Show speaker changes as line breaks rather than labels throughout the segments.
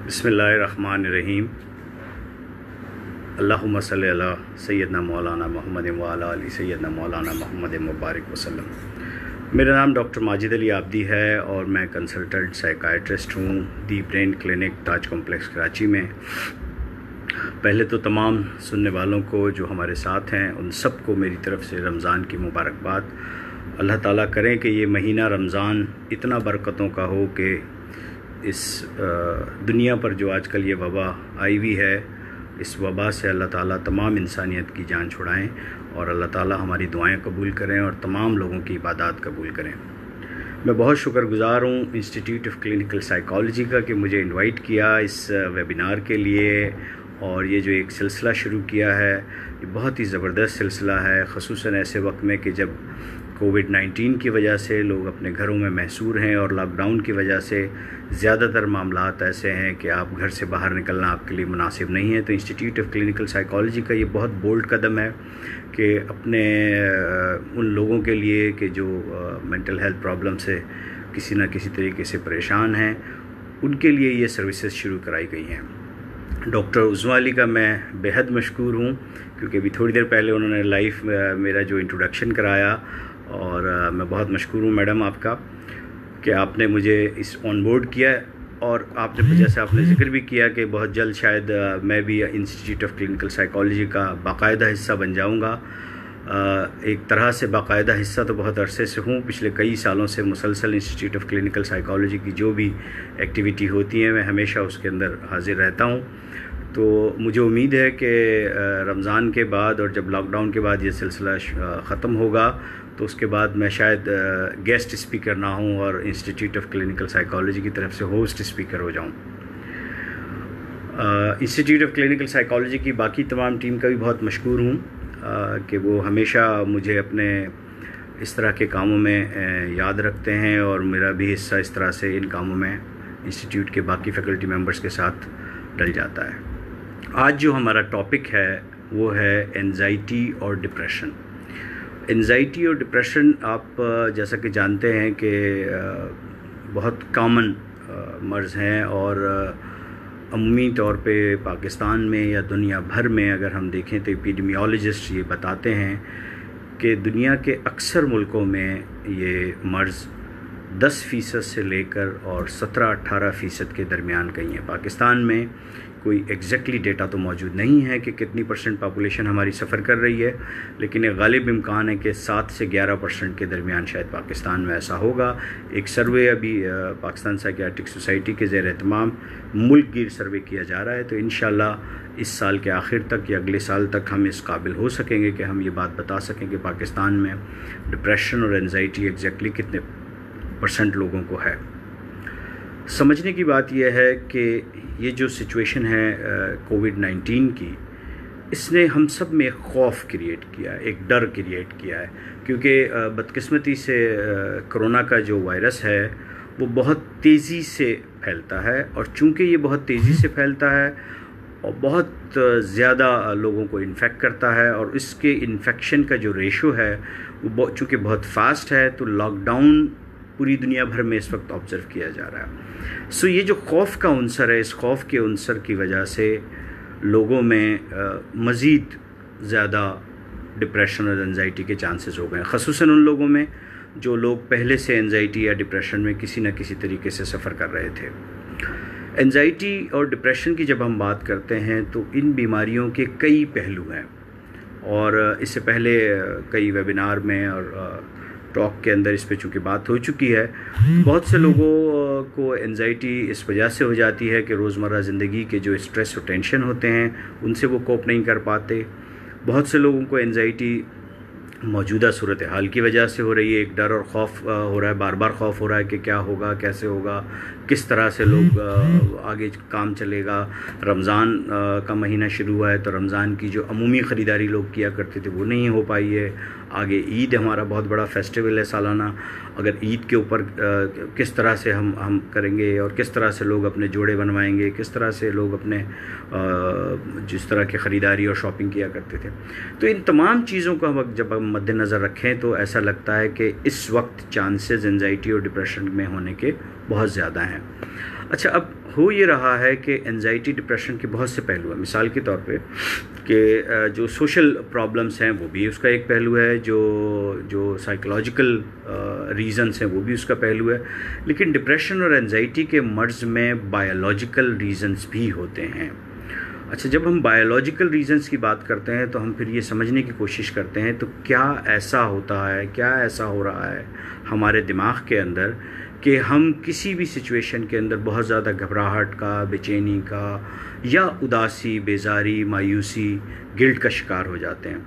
बिस्मिल्लाहिर्रहमानिर्रहीम। अल्लाहुम्मा सल्ली अला सैयदना मौलाना मोहम्मद व अला अली सैयदना मौलाना मोहम्मद मुबारक वसल्लम। मेरा नाम डॉक्टर माजिद अली आब्दी है और मैं कंसल्टेंट साइकाइट्रिस्ट हूँ दी ब्रेन क्लिनिक ताज कॉम्प्लेक्स कराची में। पहले तो तमाम सुनने वालों को जो हमारे साथ हैं उन सब को मेरी तरफ़ से रमज़ान की मुबारकबाद। अल्लाह ताला करें कि ये महीना रमज़ान इतना बरकतों का हो कि इस दुनिया पर जो आजकल ये वबा आई हुई है, इस वबा से अल्लाह ताला तमाम इंसानियत की जान छुड़ाएं और अल्लाह ताला हमारी दुआएं कबूल करें और तमाम लोगों की इबादत कबूल करें। मैं बहुत शुक्रगुज़ार हूँ इंस्टीट्यूट ऑफ क्लिनिकल साइकोलॉजी का कि मुझे इनवाइट किया इस वेबिनार के लिए। और ये जो एक सिलसिला शुरू किया है ये बहुत ही ज़बरदस्त सिलसिला है, ख़ुसूसन ऐसे वक्त में कि जब कोविड-19 की वजह से लोग अपने घरों में महसूर हैं और लॉकडाउन की वजह से ज़्यादातर मामलात ऐसे हैं कि आप घर से बाहर निकलना आपके लिए मुनासिब नहीं है। तो इंस्टीट्यूट ऑफ क्लिनिकल साइकोलॉजी का ये बहुत बोल्ड कदम है कि अपने उन लोगों के लिए कि जो मेंटल हेल्थ प्रॉब्लम से किसी न किसी तरीके से परेशान हैं, उनके लिए ये सर्विसेज शुरू कराई गई हैं। डॉक्टर उज़्मा अली का मैं बेहद मशकूर हूँ क्योंकि अभी थोड़ी देर पहले उन्होंने लाइव मेरा जो इंट्रोडक्शन कराया और मैं बहुत मशकूर हूँ मैडम आपका कि आपने मुझे इस ऑन बोर्ड किया और आपने जैसे आपने ज़िक्र भी किया कि बहुत जल्द शायद मैं भी इंस्टीट्यूट ऑफ क्लिनिकल साइकोलॉजी का बाकायदा हिस्सा बन जाऊँगा। एक तरह से बाकायदा हिस्सा तो बहुत अरसे से हूँ, पिछले कई सालों से मुसलसल इंस्टीट्यूट ऑफ क्लिनिकल साइकोलॉजी की जो भी एक्टिविटी होती है मैं हमेशा उसके अंदर हाजिर रहता हूँ। तो मुझे उम्मीद है कि रमज़ान के बाद और जब लॉकडाउन के बाद ये सिलसिला ख़त्म होगा तो उसके बाद मैं शायद गेस्ट स्पीकर ना हूँ और इंस्टीट्यूट ऑफ क्लिनिकल साइकोलॉजी की तरफ से होस्ट स्पीकर हो जाऊँ। इंस्टीट्यूट ऑफ क्लिनिकल साइकोलॉजी की बाकी तमाम टीम का भी बहुत मशकूर हूँ कि वो हमेशा मुझे अपने इस तरह के कामों में याद रखते हैं और मेरा भी हिस्सा इस तरह से इन कामों में इंस्टीट्यूट के बाकी फैकल्टी मेंबर्स के साथ डल जाता है। आज जो हमारा टॉपिक है वो है एंजाइटी और डिप्रेशन। एंजाइटी और डिप्रेशन आप जैसा कि जानते हैं कि बहुत कॉमन मर्ज़ हैं और अमूमी तौर पे पाकिस्तान में या दुनिया भर में अगर हम देखें तो एपिडेमियोलॉजिस्ट ये बताते हैं कि दुनिया के अक्सर मुल्कों में ये मर्ज़ 10% से लेकर और 17-18% के दरमियान कहीं है। पाकिस्तान में कोई एग्जैक्टली डेटा तो मौजूद नहीं है कि कितनी % पॉपुलेशन हमारी सफ़र कर रही है, लेकिन एक गालिब इम्कान है कि 7 से 11% के दरमियान शायद पाकिस्तान में ऐसा होगा। एक सर्वे अभी पाकिस्तान साइकियाट्रिक सोसाइटी के ज़ेर एहतमाम मुल्क गिर सर्वे किया जा रहा है, तो इंशाल्लाह इस साल के आखिर तक या अगले साल तक हम इस काबिल हो सकेंगे कि हम ये बात बता सकें कि पाकिस्तान में डिप्रेशन और एंजाइटी एग्जैक्टली कितने % लोगों को है। समझने की बात यह है कि ये जो सिचुएशन है कोविड-19 की, इसने हम सब में खौफ क्रिएट किया है, एक डर क्रिएट किया है क्योंकि बदकिस्मती से कोरोना का जो वायरस है वो बहुत तेज़ी से फैलता है और चूँकि ये बहुत तेज़ी से फैलता है और बहुत ज़्यादा लोगों को इन्फेक्ट करता है और इसके इन्फेक्शन का जो रेशो है वो चूँकि बहुत फास्ट है, तो लॉकडाउन पूरी दुनिया भर में इस वक्त ऑब्ज़र्व किया जा रहा है। सो ये जो खौफ का उनसर है, इस खौफ के उनसर की वजह से लोगों में मज़ीद ज़्यादा डिप्रेशन और एंजाइटी के चांसेस हो गए हैं, ख़ुसूसन उन लोगों में जो लोग पहले से एंजाइटी या डिप्रेशन में किसी न किसी तरीके से सफ़र कर रहे थे। एंजाइटी और डिप्रेशन की जब हम बात करते हैं तो इन बीमारियों के कई पहलू हैं और इससे पहले कई वेबिनार में और टॉक के अंदर इस पे चूँकि बात हो चुकी है। बहुत से लोगों को एंजाइटी इस वजह से हो जाती है कि रोज़मर्रा ज़िंदगी के जो स्ट्रेस और टेंशन होते हैं उनसे वो कोप नहीं कर पाते। बहुत से लोगों को एंजाइटी मौजूदा सूरत हाल की वजह से हो रही है, एक डर और ख़ौफ हो रहा है, बार बार ख़ौफ हो रहा है कि क्या होगा, कैसे होगा, किस तरह से लोग आगे काम चलेगा। रमज़ान का महीना शुरू हुआ है तो रमज़ान की जो अमूमी ख़रीदारी लोग किया करते थे वो नहीं हो पाई है। आगे ईद हमारा बहुत बड़ा फेस्टिवल है सालाना, अगर ईद के ऊपर किस तरह से हम करेंगे और किस तरह से लोग अपने जोड़े बनवाएंगे, किस तरह से लोग अपने जिस तरह की ख़रीदारी और शॉपिंग किया करते थे। तो इन तमाम चीज़ों को हम जब हम मद्देनज़र रखें तो ऐसा लगता है कि इस वक्त चांसेस एंजाइटी और डिप्रेशन में होने के बहुत ज़्यादा हैं। अच्छा, अब हो ये रहा है कि एंजाइटी डिप्रेशन के बहुत से पहलू हैं। मिसाल के तौर पे कि जो सोशल प्रॉब्लम्स हैं वो भी उसका एक पहलू है, जो साइकोलॉजिकल रीज़न्स हैं वो भी उसका पहलू है। लेकिन डिप्रेशन और एंजाइटी के मर्ज़ में बायोलॉजिकल रीज़न्स भी होते हैं। अच्छा, जब हम बायोलॉजिकल रीज़न्स की बात करते हैं तो हम फिर ये समझने की कोशिश करते हैं तो क्या ऐसा होता है, क्या ऐसा हो रहा है हमारे दिमाग के अंदर कि हम किसी भी सिचुएशन के अंदर बहुत ज़्यादा घबराहट का, बेचैनी का या उदासी, बेजारी, मायूसी, गिल्ट का शिकार हो जाते हैं।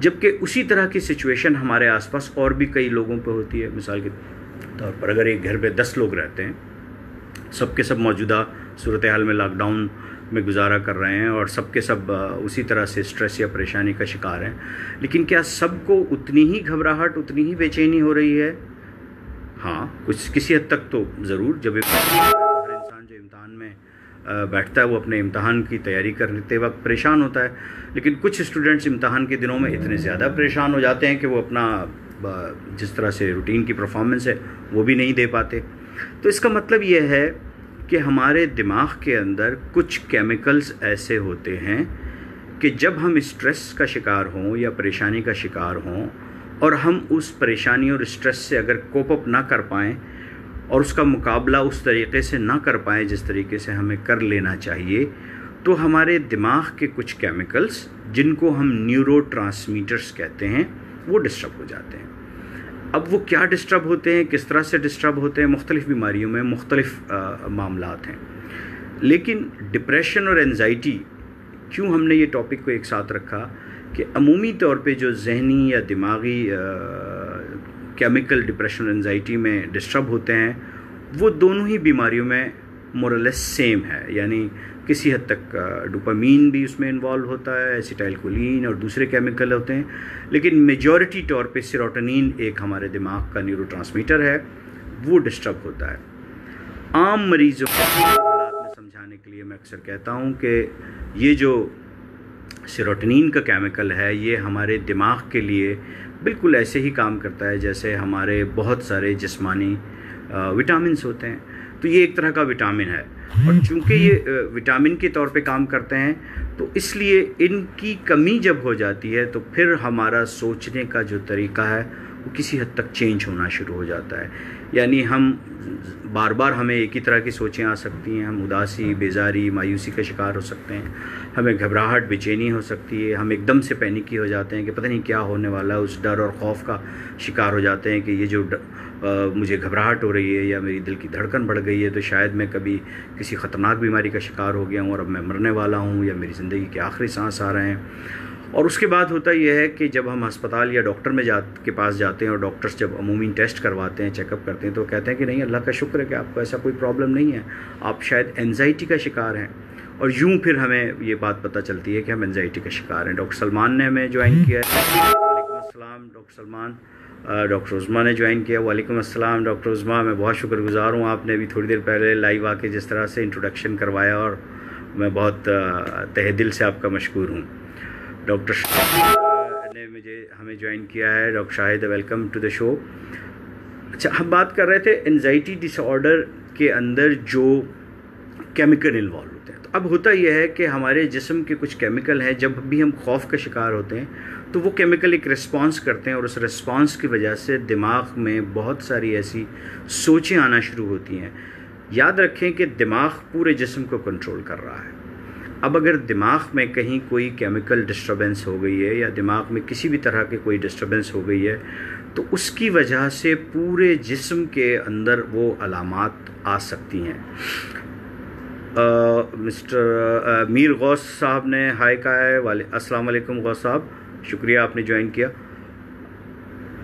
जबकि उसी तरह की सिचुएशन हमारे आसपास और भी कई लोगों पे होती है। मिसाल के तौर पर अगर एक घर पे 10 लोग रहते हैं, सबके सब मौजूदा सूरत हाल में लॉकडाउन में गुजारा कर रहे हैं और सबके सब उसी तरह से स्ट्रेस या परेशानी का शिकार हैं, लेकिन क्या सबको उतनी ही घबराहट, उतनी ही बेचैनी हो रही है? हाँ, कुछ किसी हद तक तो ज़रूर। जब हर इंसान जो इम्तहान में बैठता है वो अपने इम्तहान की तैयारी करते वक्त परेशान होता है, लेकिन कुछ स्टूडेंट्स इम्तहान के दिनों में इतने ज़्यादा परेशान हो जाते हैं कि वो अपना जिस तरह से रूटीन की परफॉर्मेंस है वो भी नहीं दे पाते। तो इसका मतलब ये है कि हमारे दिमाग के अंदर कुछ केमिकल्स ऐसे होते हैं कि जब हम स्ट्रेस का शिकार हों या परेशानी का शिकार हों और हम उस परेशानी और स्ट्रेस से अगर कोप अप ना कर पाएँ और उसका मुकाबला उस तरीक़े से ना कर पाएँ जिस तरीके से हमें कर लेना चाहिए, तो हमारे दिमाग के कुछ केमिकल्स जिनको हम न्यूरोट्रांसमीटर्स कहते हैं वो डिस्टर्ब हो जाते हैं। अब वो क्या डिस्टर्ब होते हैं, किस तरह से डिस्टर्ब होते हैं, मुख्तलिफ़ बीमारियों में मुख्तलिफ़ मामलात हैं। लेकिन डिप्रेशन और एंजाइटी क्यों हमने ये टॉपिक को एक साथ रखा कि अमूमी तौर पे जो जहनी या दिमागी केमिकल डिप्रेशन और एंजाइटी में डिस्टर्ब होते हैं वो दोनों ही बीमारियों में मोरलेस सेम है। यानी किसी हद तक डोपामीन भी उसमें इन्वॉल्व होता है, एसिटाइलकोलिन और दूसरे केमिकल होते हैं, लेकिन मेजॉरिटी तौर पे सेरोटोनिन एक हमारे दिमाग का न्यूरोट्रांसमीटर है, वो डिस्टर्ब होता है। आम मरीज़ों को में समझाने के लिए मैं अक्सर कहता हूँ कि ये जो सेरोटोनिन का केमिकल है ये हमारे दिमाग के लिए बिल्कुल ऐसे ही काम करता है जैसे हमारे बहुत सारे जिस्मानी विटामिन्स होते हैं। तो ये एक तरह का विटामिन है और चूंकि ये विटामिन के तौर पे काम करते हैं तो इसलिए इनकी कमी जब हो जाती है तो फिर हमारा सोचने का जो तरीका है वो किसी हद तक चेंज होना शुरू हो जाता है। यानी हम बार बार हमें एक ही तरह की सोचें आ सकती हैं, हम उदासी, बेजारी, मायूसी का शिकार हो सकते हैं, हमें घबराहट, बेचैनी हो सकती है, हम एकदम से पैनिकी हो जाते हैं कि पता नहीं क्या होने वाला है, उस डर और खौफ का शिकार हो जाते हैं कि ये जो मुझे घबराहट हो रही है या मेरी दिल की धड़कन बढ़ गई है तो शायद मैं कभी किसी ख़तरनाक बीमारी का शिकार हो गया हूँ और अब मैं मरने वाला हूँ या मेरी ज़िंदगी के आखिरी सांस आ रहे हैं। और उसके बाद होता यह है कि जब हम अस्पताल या डॉक्टर में के पास जाते हैं और डॉक्टर्स जब अमूमी टेस्ट करवाते हैं, चेकअप करते हैं तो कहते हैं कि नहीं, अल्लाह का शुक्र है कि आपको ऐसा कोई प्रॉब्लम नहीं है, आप शायद एंजाइटी का शिकार हैं। और यूँ फिर हमें ये बात पता चलती है कि हम एंजाइटी का शिकार हैं। डॉक्टर सलमान ने हमें ज्वाइन किया है। वालेकुम अस्सलाम डॉक्टर सलमान। डॉक्टर उज़मा ने ज्वाइन किया। वालेकुम अस्सलाम डॉक्टर उज़मा। मैं बहुत शुक्रगुज़ार हूँ, आपने अभी थोड़ी देर पहले लाइव आके जिस तरह से इंट्रोडक्शन करवाया और मैं बहुत तहे दिल से आपका मशकूर हूँ। डॉक्टर ने हमें ज्वाइन किया है। Doctor Shahid, welcome to the show. अच्छा, हम बात कर रहे थे एंजाइटी डिसऑर्डर के अंदर जो केमिकल इन्वॉल्व होते हैं। तो अब होता यह है कि हमारे जिस्म के कुछ केमिकल हैं, जब भी हम खौफ का शिकार होते हैं तो वो केमिकल एक रिस्पांस करते हैं और उस रिस्पांस की वजह से दिमाग में बहुत सारी ऐसी सोचें आना शुरू होती हैं। याद रखें कि दिमाग पूरे जिस्म को कंट्रोल कर रहा है। अब अगर दिमाग में कहीं कोई केमिकल डिस्टर्बेंस हो गई है या दिमाग में किसी भी तरह की कोई डिस्टर्बेंस हो गई है तो उसकी वजह से पूरे जिस्म के अंदर वो अलामात आ सकती हैं। मिस्टर मीर गौस साहब ने हाय कहा है। अस्सलाम वालेकुम गौस साहब, शुक्रिया आपने ज्वाइन किया।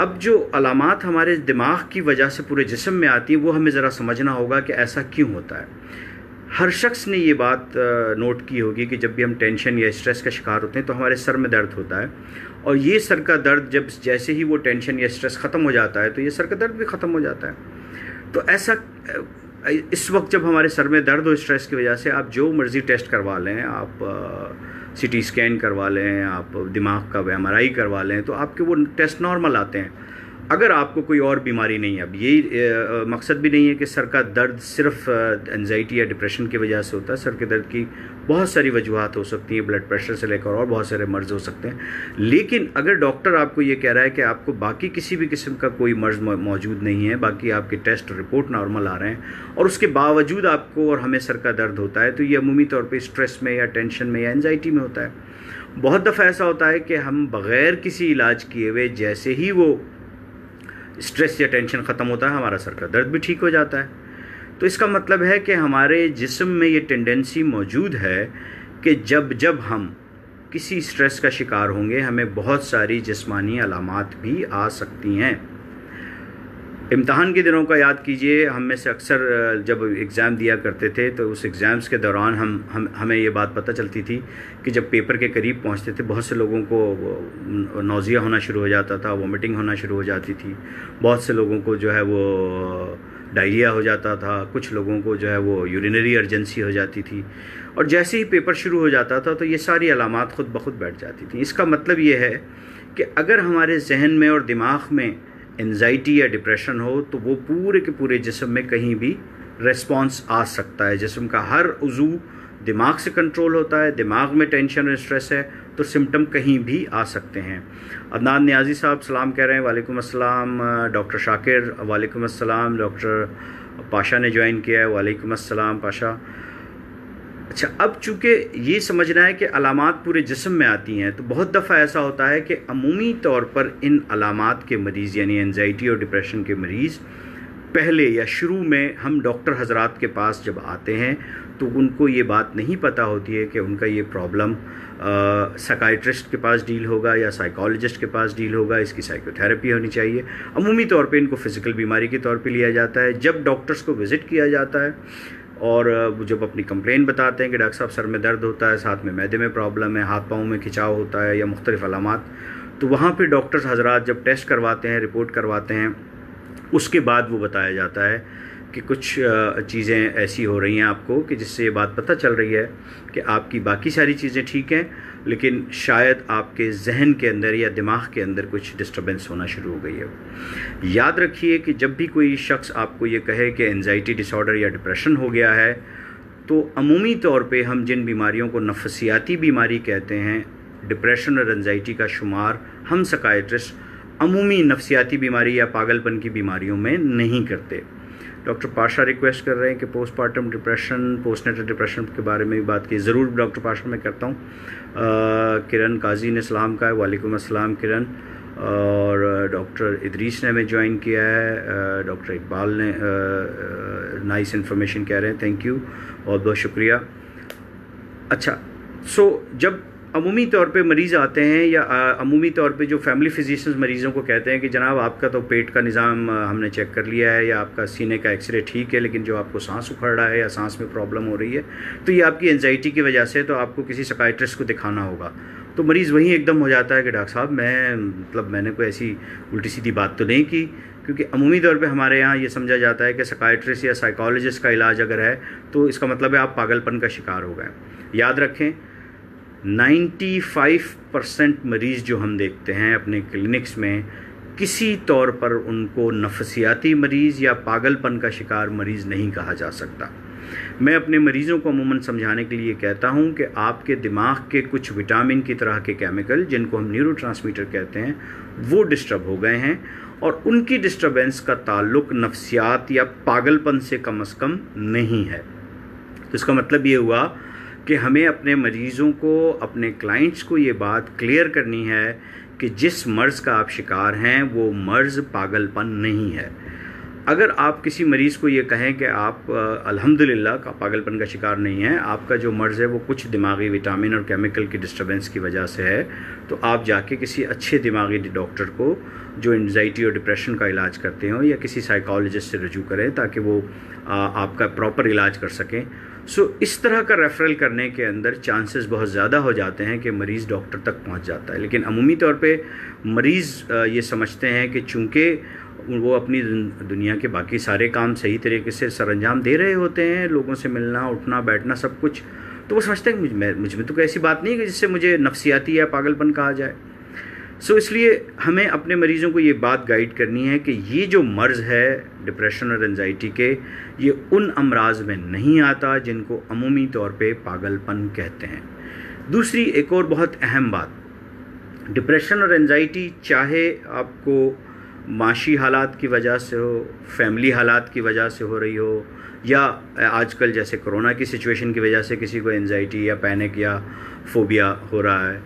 अब जो अलामात हमारे दिमाग की वजह से पूरे जिस्म में आती हैं वो हमें ज़रा समझना होगा कि ऐसा क्यों होता है। हर शख्स ने ये बात नोट की होगी कि जब भी हम टेंशन या स्ट्रेस का शिकार होते हैं तो हमारे सर में दर्द होता है, और ये सर का दर्द जब जैसे ही वो टेंशन या स्ट्रेस ख़त्म हो जाता है तो ये सर का दर्द भी ख़त्म हो जाता है। तो ऐसा इस वक्त जब हमारे सर में दर्द हो स्ट्रेस की वजह से, आप जो मर्ज़ी टेस्ट करवा लें, आप CT स्कैन करवा लें, आप दिमाग का MRI करवा लें, तो आपके वो टेस्ट नॉर्मल आते हैं। अगर आपको कोई और बीमारी नहीं है, अब यही मकसद भी नहीं है कि सर का दर्द सिर्फ एंजाइटी या डिप्रेशन की वजह से होता है। सर के दर्द की बहुत सारी वजूहत हो सकती हैं, ब्लड प्रेशर से लेकर और बहुत सारे मर्ज़ हो सकते हैं। लेकिन अगर डॉक्टर आपको ये कह रहा है कि आपको बाकी किसी भी किस्म का कोई मर्ज़ मौजूद नहीं है, बाकी आपके टेस्ट रिपोर्ट नॉर्मल आ रहे हैं, और उसके बावजूद आपको और हमें सर का दर्द होता है, तो ये अमूमी तौर पर स्ट्रेस में या टेंशन में या एंजाइटी में होता है। बहुत दफ़ा ऐसा होता है कि हम बग़ैर किसी इलाज किए हुए जैसे ही वो स्ट्रेस या टेंशन ख़त्म होता है, हमारा सर का दर्द भी ठीक हो जाता है। तो इसका मतलब है कि हमारे जिस्म में ये टेंडेंसी मौजूद है कि जब हम किसी स्ट्रेस का शिकार होंगे, हमें बहुत सारी जिस्मानी अलामात भी आ सकती हैं। इम्तहान के दिनों का याद कीजिए, हम में से अक्सर जब एग्ज़ाम दिया करते थे तो उस एग्ज़ाम्स के दौरान हमें ये बात पता चलती थी कि जब पेपर के करीब पहुंचते थे, बहुत से लोगों को नौज़िया होना शुरू हो जाता था, वोमिटिंग होना शुरू हो जाती थी, बहुत से लोगों को जो है वो डायरिया हो जाता था, कुछ लोगों को जो है वो यूरिनरी अर्जेंसी हो जाती थी, और जैसे ही पेपर शुरू हो जाता था तो ये सारी अलामात ख़ुद ब खुद बैठ जाती थी। इसका मतलब ये है कि अगर हमारे जहन में और दिमाग में एंजाइटी या डिप्रेशन हो तो वो पूरे के पूरे जिस्म में कहीं भी रेस्पॉन्स आ सकता है। जिस्म का हर उज़ू दिमाग से कंट्रोल होता है, दिमाग में टेंशन और स्ट्रेस है तो सिम्टम कहीं भी आ सकते हैं। अदनान नियाज़ी साहब सलाम कह रहे हैं, वालेकुम अस्सलाम। डॉक्टर शाकिर वालेकुम अस्सलाम। डॉक्टर पाशा ने ज्वाइन किया है, वालेकुम अस्सलाम पाशा। अच्छा, अब चूँकि ये समझना है कि अलामात पूरे जिस्म में आती हैं, तो बहुत दफ़ा ऐसा होता है कि अमूमी तौर पर इन अलामात के मरीज़ यानी एंजाइटी और डिप्रेशन के मरीज़ पहले या शुरू में हम डॉक्टर हज़रात के पास जब आते हैं तो उनको ये बात नहीं पता होती है कि उनका ये प्रॉब्लम साइकाइट्रिस्ट के पास डील होगा या साइकोलॉजिस्ट के पास डील होगा, इसकी साइकोथेरेपी होनी चाहिए। अमूमी तौर पे इनको फ़िज़िकल बीमारी के तौर पे लिया जाता है। जब डॉक्टर्स को विज़िट किया जाता है और जब अपनी कंप्लेन बताते हैं कि डॉक्टर साहब सर में दर्द होता है, साथ में मैदे में प्रॉब्लम है, हाथ पाँव में खिंचाव होता है या मुख्तलिफ अलामात, तो वहाँ पे डॉक्टर्स हज़रात जब टेस्ट करवाते हैं, रिपोर्ट करवाते हैं, उसके बाद वो बताया जाता है कि कुछ चीज़ें ऐसी हो रही हैं आपको कि जिससे ये बात पता चल रही है कि आपकी बाकी सारी चीज़ें ठीक हैं, लेकिन शायद आपके जहन के अंदर या दिमाग के अंदर कुछ डिस्टर्बेंस होना शुरू हो गई है। याद रखिए कि जब भी कोई शख्स आपको ये कहे कि एंजाइटी डिसऑर्डर या डिप्रेशन हो गया है, तो अमूमी तौर पे हम जिन बीमारियों को नफसियाती बीमारी कहते हैं, डिप्रेशन और एंजाइटी का शुमार हम साइकियाट्रिस्ट अमूमी नफसियाती बीमारी या पागलपन की बीमारियों में नहीं करते। डॉक्टर पाशा रिक्वेस्ट कर रहे हैं कि पोस्टमार्टम डिप्रेशन, पोस्टनेटल डिप्रेशन के बारे में भी बात की। ज़रूर डॉक्टर पाशा मैं करता हूँ। किरण काजी ने सलाम कहा है, वालेकुम अस्सलाम किरण। और डॉक्टर इदरीस ने हमें ज्वाइन किया है। डॉक्टर इकबाल ने नाइस इन्फॉर्मेशन कह रहे हैं, थैंक यू, बहुत बहुत शुक्रिया। अच्छा, जब अमूमी तौर पे मरीज़ आते हैं या अमूमी तौर पे जो फैमिली फिजिशियंस मरीज़ों को कहते हैं कि जनाब आपका तो पेट का निज़ाम हमने चेक कर लिया है या आपका सीने का एक्सरे ठीक है, लेकिन जो आपको सांस उखड़ रहा है या सांस में प्रॉब्लम हो रही है तो ये आपकी एंजाइटी की वजह से, तो आपको किसी साइकियाट्रिस्ट को दिखाना होगा। तो मरीज़ वहीं एकदम हो जाता है कि डॉक्टर साहब मैंने कोई ऐसी उल्टी सीधी बात तो नहीं की, क्योंकि अमूमी तौर पे हमारे यहाँ ये समझा जाता है कि साइकियाट्रिस्ट या साइकोलॉजिस्ट का इलाज अगर है तो इसका मतलब है आप पागलपन का शिकार हो गए। याद रखें, 95% मरीज़ जो हम देखते हैं अपने क्लिनिक्स में, किसी तौर पर उनको नफसियाती मरीज़ या पागलपन का शिकार मरीज़ नहीं कहा जा सकता। मैं अपने मरीज़ों को अमूमन समझाने के लिए कहता हूं कि आपके दिमाग के कुछ विटामिन की तरह के केमिकल, जिनको हम न्यूरोट्रांसमीटर कहते हैं, वो डिस्टर्ब हो गए हैं और उनकी डिस्टर्बेंस का ताल्लुक नफसियात या पागलपन से कम नहीं है। तो इसका मतलब ये हुआ कि हमें अपने मरीज़ों को, अपने क्लाइंट्स को ये बात क्लियर करनी है कि जिस मर्ज़ का आप शिकार हैं वो मर्ज़ पागलपन नहीं है। अगर आप किसी मरीज़ को ये कहें कि आप अल्हम्दुलिल्लाह का पागलपन का शिकार नहीं है, आपका जो मर्ज़ है वो कुछ दिमागी विटामिन और केमिकल की डिस्टर्बेंस की वजह से है, तो आप जाके किसी अच्छे दिमागी डॉक्टर को जो एंजाइटी और डिप्रेशन का इलाज करते हो या किसी साइकोलॉजिस्ट से रजू करें ताकि वो आपका प्रॉपर इलाज कर सकें। इस तरह का रेफरल करने के अंदर चांसेस बहुत ज़्यादा हो जाते हैं कि मरीज़ डॉक्टर तक पहुंच जाता है। लेकिन अमूमी तौर पे मरीज़ ये समझते हैं कि चूँकि वो अपनी दुनिया के बाकी सारे काम सही तरीके से सरअंजाम दे रहे होते हैं, लोगों से मिलना उठना बैठना सब कुछ, तो वो समझते हैं कि मुझ में तो कोई ऐसी बात नहीं है कि जिससे मुझे नफसियाती या पागलपन कहा जाए। इसलिए हमें अपने मरीज़ों को ये बात गाइड करनी है कि ये जो मर्ज़ है डिप्रेशन और एंजाइटी के, ये उन अमराज में नहीं आता जिनको अमूमी तौर पे पागलपन कहते हैं। दूसरी एक और बहुत अहम बात, डिप्रेशन और एंजाइटी चाहे आपको माशी हालात की वजह से हो, फैमिली हालात की वजह से हो रही हो, या आजकल जैसे कोरोना की सिचुएशन की वजह से किसी को एंजाइटी या पैनिक या फोबिया हो रहा है,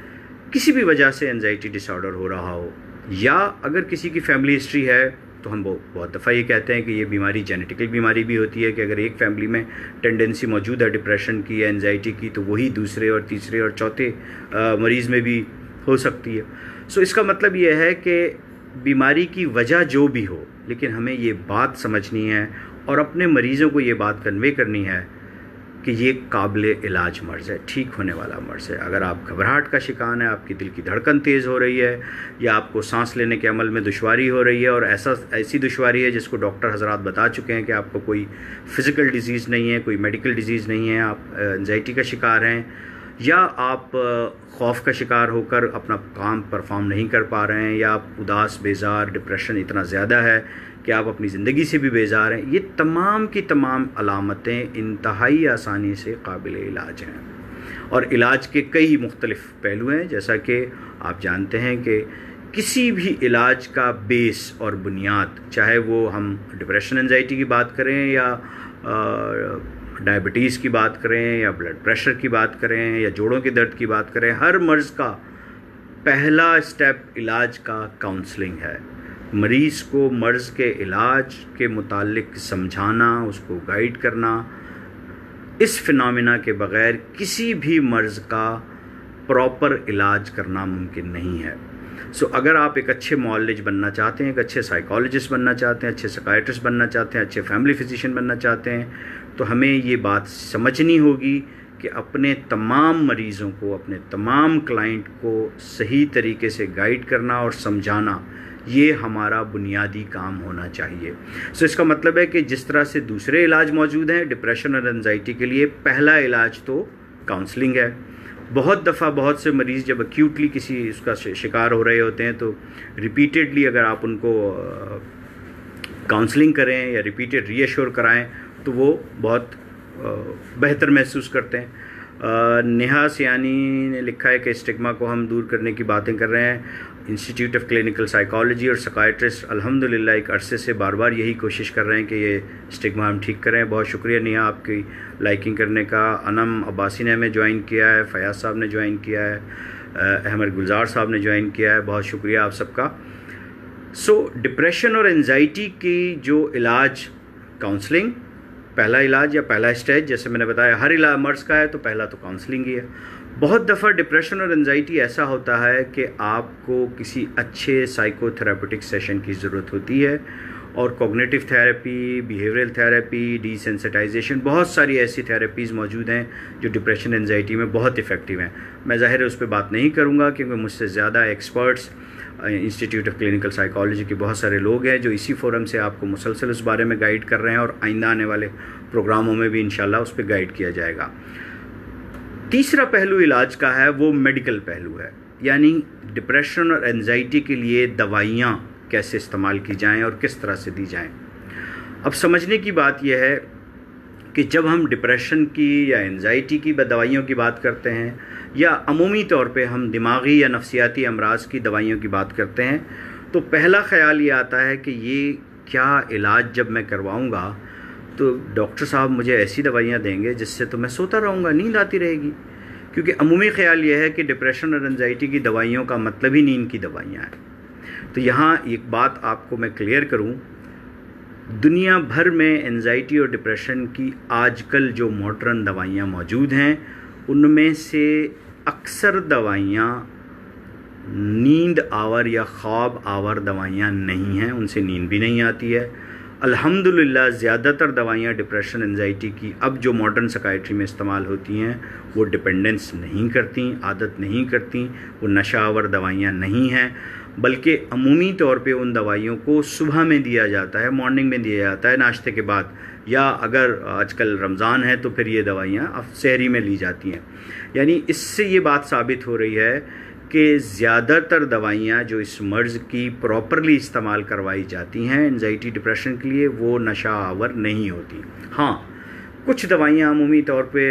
किसी भी वजह से एंजाइटी डिसऑर्डर हो रहा हो, या अगर किसी की फैमिली हिस्ट्री है, तो हम बहुत दफ़ा ये कहते हैं कि ये बीमारी जेनेटिकल बीमारी भी होती है कि अगर एक फैमिली में टेंडेंसी मौजूद है डिप्रेशन की या एंजाइटी की, तो वही दूसरे और तीसरे और चौथे मरीज़ में भी हो सकती है। इसका मतलब ये है कि बीमारी की वजह जो भी हो, लेकिन हमें ये बात समझनी है और अपने मरीज़ों को ये बात कन्वे करनी है कि ये काबिल इलाज मर्ज़ है, ठीक होने वाला मर्ज़ है। अगर आप घबराहट का शिकार है, आपकी दिल की धड़कन तेज़ हो रही है, या आपको सांस लेने के अमल में दुश्वारी हो रही है और ऐसी दुश्वारी है जिसको डॉक्टर हजरात बता चुके हैं कि आपको कोई फ़िज़िकल डिज़ीज़ नहीं है, कोई मेडिकल डिज़ीज़ नहीं है, आप एंजाइटी का शिकार हैं, या आप खौफ का शिकार होकर अपना काम परफॉर्म नहीं कर पा रहे हैं, या आप उदास बेजार डिप्रेशन इतना ज़्यादा है कि आप अपनी ज़िंदगी से भी बेजार हैं, ये तमाम की तमाम अलामतें इंतहाई आसानी से काबिल इलाज हैं। और इलाज के कई मुख्तलिफ़ पहलू हैं, जैसा कि आप जानते हैं कि किसी भी इलाज का बेस और बुनियाद, चाहे वो हम डिप्रेशन एंजाइटी की बात करें या डायबिटीज़ की बात करें या ब्लड प्रेशर की बात करें या जोड़ों के दर्द की बात करें, हर मर्ज़ का पहला स्टेप इलाज का काउंसलिंग है। मरीज़ को मर्ज़ के इलाज के मुतालिक समझाना, उसको गाइड करना, इस फिनोमेना के बग़ैर किसी भी मर्ज़ का प्रॉपर इलाज करना मुमकिन नहीं है। अगर आप एक अच्छे मुअल्लिज बनना चाहते हैं, एक अच्छे साइकोलॉजिस्ट बनना चाहते हैं, अच्छे साइकियाट्रिस्ट बनना चाहते हैं, अच्छे फैमिली फिजिशियन बनना चाहते हैं, तो हमें ये बात समझनी होगी कि अपने तमाम मरीज़ों को, अपने तमाम क्लाइंट को सही तरीके से गाइड करना और समझाना, ये हमारा बुनियादी काम होना चाहिए। इसका मतलब है कि जिस तरह से दूसरे इलाज मौजूद हैं डिप्रेशन और एंजाइटी के लिए, पहला इलाज तो काउंसलिंग है। बहुत दफ़ा बहुत से मरीज़ जब एक्यूटली किसी उसका शिकार हो रहे होते हैं, तो रिपीटेडली अगर आप उनको काउंसलिंग करें या रिपीटेड रीअश्योर कराएं, तो वो बहुत बेहतर महसूस करते हैं। नेहा सियानी ने लिखा है कि स्टिग्मा को हम दूर करने की बातें कर रहे हैं। इंस्टीट्यूट ऑफ क्लिनिकल साइकोलॉजी और साइकियाट्रिस्ट अल्हम्दुलिल्लाह एक अरसे से बार बार यही कोशिश कर रहे हैं कि ये स्टिग्मा हम ठीक करें। बहुत शुक्रिया नेहा आपकी लाइकिंग करने का। अनम अब्बासी ने हमें ज्वाइन किया है, फयाज साहब ने ज्वाइन किया है, अहमद गुलजार साहब ने ज्वाइन किया है, बहुत शुक्रिया आप सबका। डिप्रेशन और एंजाइटी की जो इलाज, काउंसलिंग पहला इलाज या पहला स्टेज, जैसे मैंने बताया हर इलाज मर्ज़ का है तो पहला तो काउंसलिंग ही है। बहुत दफ़ा डिप्रेशन और एंजाइटी ऐसा होता है कि आपको किसी अच्छे साइकोथेरेपेटिक सेशन की ज़रूरत होती है, और cognitive therapy, behavioural therapy, desensitization, बहुत सारी ऐसी थेरेपीज़ मौजूद हैं जो डिप्रेशन एंजाइटी में बहुत इफ़ेक्टिव हैं। मैं ज़ाहिर है उस पर बात नहीं करूँगा क्योंकि मुझसे ज़्यादा experts institute of clinical psychology के बहुत सारे लोग हैं जो इसी फोरम से आपको मुसलसल उस बारे में गाइड कर रहे हैं, और आइंदा आने वाले प्रोग्रामों में भी इंशाल्लाह उस पर गाइड किया जाएगा। तीसरा पहलू इलाज का है वो मेडिकल पहलू है, यानी डिप्रेशन और एंजाइटी के लिए दवाइयाँ कैसे इस्तेमाल की जाएं और किस तरह से दी जाएं। अब समझने की बात यह है कि जब हम डिप्रेशन की या एंजाइटी की दवाइयों की बात करते हैं, या अमूमी तौर पे हम दिमागी या नफसियाती अमराज की दवाइयों की बात करते हैं, तो पहला ख़याल ये आता है कि ये क्या इलाज जब मैं करवाऊँगा तो डॉक्टर साहब मुझे ऐसी दवाइयाँ देंगे जिससे तो मैं सोता रहूँगा, नींद आती रहेगी। क्योंकि अमूमी ख़याल ये है कि डिप्रेशन और एंजाइटी की दवाइयों का मतलब ही नींद की दवाइयाँ हैं। तो यहाँ एक बात आपको मैं क्लियर करूँ दुनिया भर में एंजाइटी और डिप्रेशन की आजकल जो मॉडर्न दवाइयाँ मौजूद हैं उनमें से अक्सर दवाइयाँ नींद आवर या ख्वाब आवर दवाइयाँ नहीं हैं, उनसे नींद भी नहीं आती है। अल्हम्दुलिल्लाह ज़्यादातर दवाइयाँ डिप्रेशन एंजाइटी की अब जो मॉडर्न साइकाइट्री में इस्तेमाल होती हैं वो डिपेंडेंस नहीं करती, आदत नहीं करती, वो नशा आवर दवाइयाँ नहीं हैं, बल्कि अमूमी तौर पे उन दवाइयों को सुबह में दिया जाता है, मॉर्निंग में दिया जाता है नाश्ते के बाद, या अगर आजकल रमज़ान है तो फिर ये दवाइयाँ अब सहरी में ली जाती हैं। यानी इससे ये बात साबित हो रही है कि ज़्यादातर दवाइयाँ जो इस मर्ज़ की प्रॉपरली इस्तेमाल करवाई जाती हैं एंजाइटी डिप्रेशन के लिए वो नशा आवर नहीं होती। हाँ, कुछ दवाइयाँ अमूमी तौर पे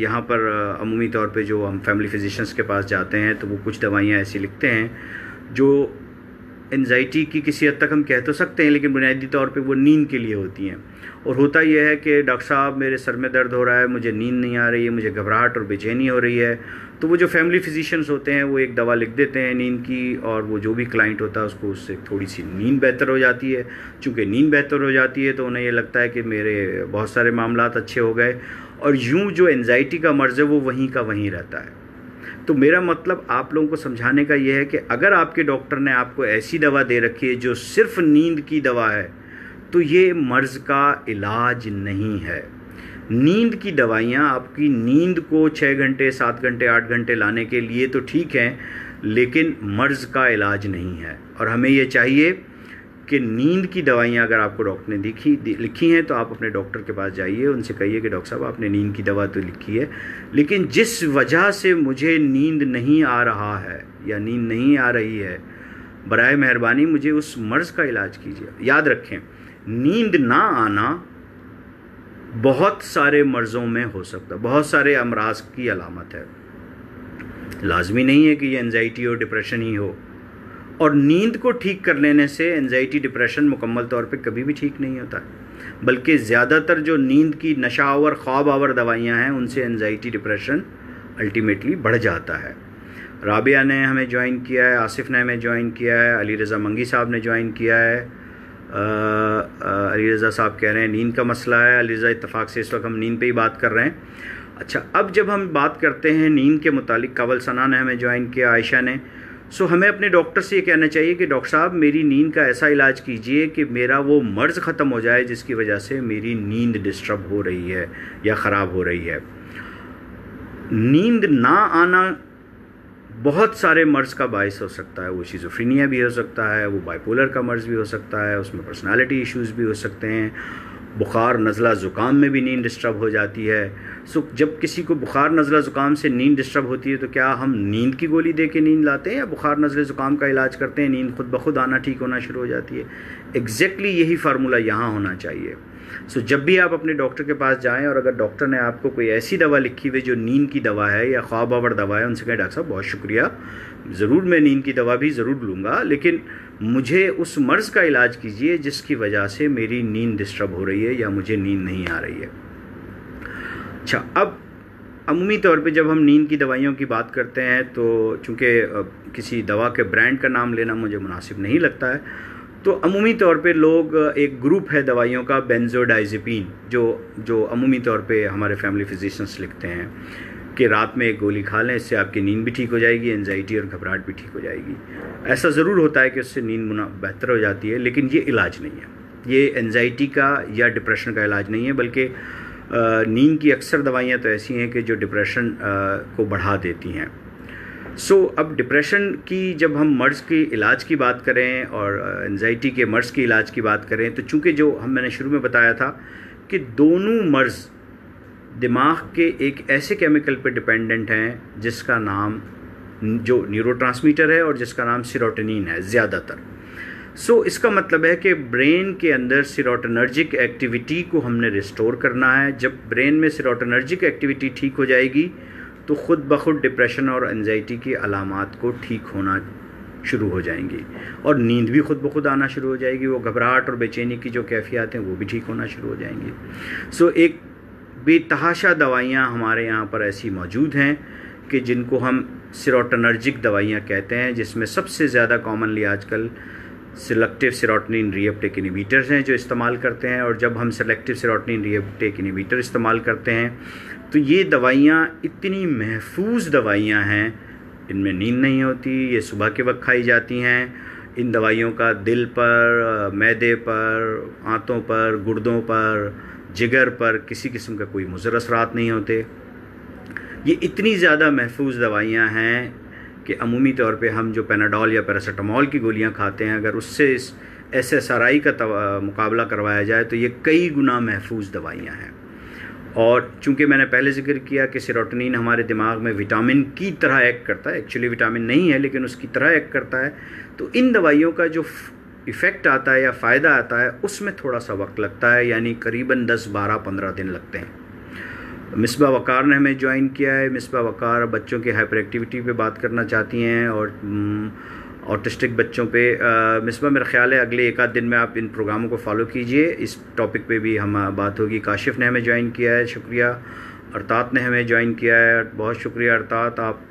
यहाँ पर अमूमी तौर पे जो हम फैमिली फिजिशियंस के पास जाते हैं तो वो कुछ दवाइयाँ ऐसी लिखते हैं जो एंजाइटी की किसी हद तक हम कह तो सकते हैं, लेकिन बुनियादी तौर पे वो नींद के लिए होती हैं। और होता यह है कि डॉक्टर साहब मेरे सर में दर्द हो रहा है, मुझे नींद नहीं आ रही है, मुझे घबराहट और बेचैनी हो रही है, तो वो जो फैमिली फिजिशियंस होते हैं वो एक दवा लिख देते हैं नींद की, और वो जो भी क्लाइंट होता है उसको उससे थोड़ी सी नींद बेहतर हो जाती है। चूँकि नींद बेहतर हो जाती है तो उन्हें ये लगता है कि मेरे बहुत सारे मामलात अच्छे हो गए, और यूँ जो एंजाइटी का मर्ज़ है वो वहीं का वहीं रहता है। तो मेरा मतलब आप लोगों को समझाने का यह है कि अगर आपके डॉक्टर ने आपको ऐसी दवा दे रखी है जो सिर्फ नींद की दवा है तो ये मर्ज़ का इलाज नहीं है। नींद की दवाइयाँ आपकी नींद को 6 घंटे 7 घंटे 8 घंटे लाने के लिए तो ठीक हैं, लेकिन मर्ज़ का इलाज नहीं है। और हमें ये चाहिए कि नींद की दवाइयाँ अगर आपको डॉक्टर ने लिखी हैं तो आप अपने डॉक्टर के पास जाइए, उनसे कहिए कि डॉक्टर साहब आपने नींद की दवा तो लिखी है, लेकिन जिस वजह से मुझे नींद नहीं आ रहा है या नींद नहीं आ रही है, बराए मेहरबानी मुझे उस मर्ज़ का इलाज कीजिए। याद रखें, नींद ना आना बहुत सारे मर्ज़ों में हो सकता है, बहुत सारे अमराज की अलामत है। लाजमी नहीं है कि ये एंजाइटी और डिप्रेशन ही हो, और नींद को ठीक कर लेने से एंजाइटी डिप्रेशन मुकम्मल तौर पे कभी भी ठीक नहीं होता, बल्कि ज़्यादातर जो नींद की नशा आवर ख्वाब आवर दवाइयाँ हैं उनसे एंजाइटी डिप्रेशन अल्टीमेटली बढ़ जाता है। राबिया ने हमें ज्वाइन किया है, आसिफ ने हमें ज्वाइन किया है, अली रज़ा मंगी साहब ने ज्वाइन किया है। अली रज़ा साहब कह रहे हैं नींद का मसला है। अली रज़ा इत्तफाक से इस वक्त हम नींद पे ही बात कर रहे हैं। अच्छा, अब जब हम बात करते हैं नींद के मुतालिक, कावल सना ने हमें ज्वाइन किया, आयशा ने, सो हमें अपने डॉक्टर से ये कहना चाहिए कि डॉक्टर साहब मेरी नींद का ऐसा इलाज कीजिए कि मेरा वो मर्ज़ ख़त्म हो जाए जिसकी वजह से मेरी नींद डिस्टर्ब हो रही है या ख़राब हो रही है। नींद ना आना बहुत सारे मर्ज़ का बायस हो सकता है। वो शिज़ोफ्रेनिया भी हो सकता है, वो बाइपोलर का मर्ज़ भी हो सकता है, उसमें पर्सनालिटी इश्यूज़ भी हो सकते हैं, बुखार नज़ला ज़ुकाम में भी नींद डिस्टर्ब हो जाती है। सो जब किसी को बुखार नज़ला ज़ुकाम से नींद डिस्टर्ब होती है तो क्या हम नींद की गोली दे के नींद लाते हैं या बुखार नज़ले ज़ुकाम का इलाज करते हैं, नींद खुद ब खुद आना ठीक होना शुरू हो जाती है? एग्जैक्टली यही फार्मूला यहाँ होना चाहिए। सो जब भी आप अपने डॉक्टर के पास जाएं और अगर डॉक्टर ने आपको कोई ऐसी दवा लिखी हुई जो नींद की दवा है या ख्वाब आवर दवा है, उनसे कहें डॉक्टर साहब बहुत शुक्रिया, ज़रूर मैं नींद की दवा भी ज़रूर लूँगा, लेकिन मुझे उस मर्ज़ का इलाज कीजिए जिसकी वजह से मेरी नींद डिस्टर्ब हो रही है या मुझे नींद नहीं आ रही है। अच्छा, अब अमूमी तौर पे जब हम नींद की दवाइयों की बात करते हैं तो चूँकि किसी दवा के ब्रांड का नाम लेना मुझे मुनासिब नहीं लगता है, तो अमूमी तौर पे लोग, एक ग्रुप है दवाइयों का बेंजोडाइज़ेपिन, जो अमूमी तौर पे हमारे फैमिली फिजिशियंस लिखते हैं कि रात में एक गोली खा लें, इससे आपकी नींद भी ठीक हो जाएगी, एंजाइटी और घबराहट भी ठीक हो जाएगी। ऐसा ज़रूर होता है कि उससे नींद बेहतर हो जाती है, लेकिन ये इलाज नहीं है। ये एंजाइटी का या डिप्रेशन का इलाज नहीं है, बल्कि नींद की अक्सर दवाइयाँ तो ऐसी हैं कि जो डिप्रेशन को बढ़ा देती हैं। सो अब डिप्रेशन की जब हम मर्ज़ की इलाज की बात करें और एंजाइटी के मर्ज़ की इलाज की बात करें, तो चूँकि जो मैंने शुरू में बताया था कि दोनों मर्ज़ दिमाग के एक ऐसे केमिकल पे डिपेंडेंट हैं जिसका नाम, जो न्यूरोट्रांसमीटर है और जिसका नाम सेरोटोनिन है ज़्यादातर। सो इसका मतलब है कि ब्रेन के अंदर सेरोटोनर्जिक एक्टिविटी को हमने रिस्टोर करना है। जब ब्रेन में सेरोटोनर्जिक एक्टिविटी ठीक हो जाएगी तो ख़ुद ब खुद डिप्रेशन और एंजाइटी की अलामात को ठीक होना शुरू हो जाएंगी और नींद भी खुद ब खुद आना शुरू हो जाएगी। वो घबराहट और बेचैनी की जो कैफियत हैं वो भी ठीक होना शुरू हो जाएंगी। सो एक बेतहाशा दवाइयाँ हमारे यहाँ पर ऐसी मौजूद हैं कि जिनको हम सेरोटोनर्जिक दवाइयाँ कहते हैं, जिसमें सबसे ज़्यादा कॉमनली आजकल सिलेक्टिव सेरोटोनिन रीअपटेक इनहिबिटर्स हैं जो इस्तेमाल करते हैं। और जब हम सिलेक्टिव सेरोटोनिन रीअपटेक इनहिबिटर इस्तेमाल करते हैं तो ये दवाइयाँ इतनी महफूज दवाइयाँ हैं, इनमें नींद नहीं होती, ये सुबह के वक्त खाई जाती हैं। इन दवाइयों का दिल पर, मैदे पर, आंतों पर, गुर्दों पर, जिगर पर किसी किस्म का कोई मुज़र असरात नहीं होते। ये इतनी ज़्यादा महफूज दवाइयाँ हैं कि अमूमी तौर पे हम जो पैनाडोल या पैरासीटामोल की गोलियाँ खाते हैं, अगर उससे इस SSRI का मुकाबला करवाया जाए तो ये कई गुना महफूज दवाइयाँ हैं। और चूँकि मैंने पहले ज़िक्र किया कि सेरोटोनिन हमारे दिमाग में विटामिन की तरह एक्ट करता है, एक्चुअली विटामिन नहीं है लेकिन उसकी तरह एक्ट करता है, तो इन दवाइयों का जो इफ़ेक्ट आता है या फ़ायदा आता है उसमें थोड़ा सा वक्त लगता है, यानी करीबन 10, 12, 15 दिन लगते हैं। मिसबा वकार ने हमें ज्वाइन किया है। मिसबा वकार बच्चों की हाइपर एक्टिविटी पे बात करना चाहती हैं और ऑटिस्टिक बच्चों पे। मिसबा, मेरा ख्याल है अगले एक आध दिन में आप इन प्रोग्रामों को फॉलो कीजिए, इस टॉपिक पे भी हम बात होगी। काशिफ ने हमें ज्वाइन किया है, शुक्रिया। अरतात ने हमें ज्वाइन किया है, बहुत शुक्रिया अरतात। आप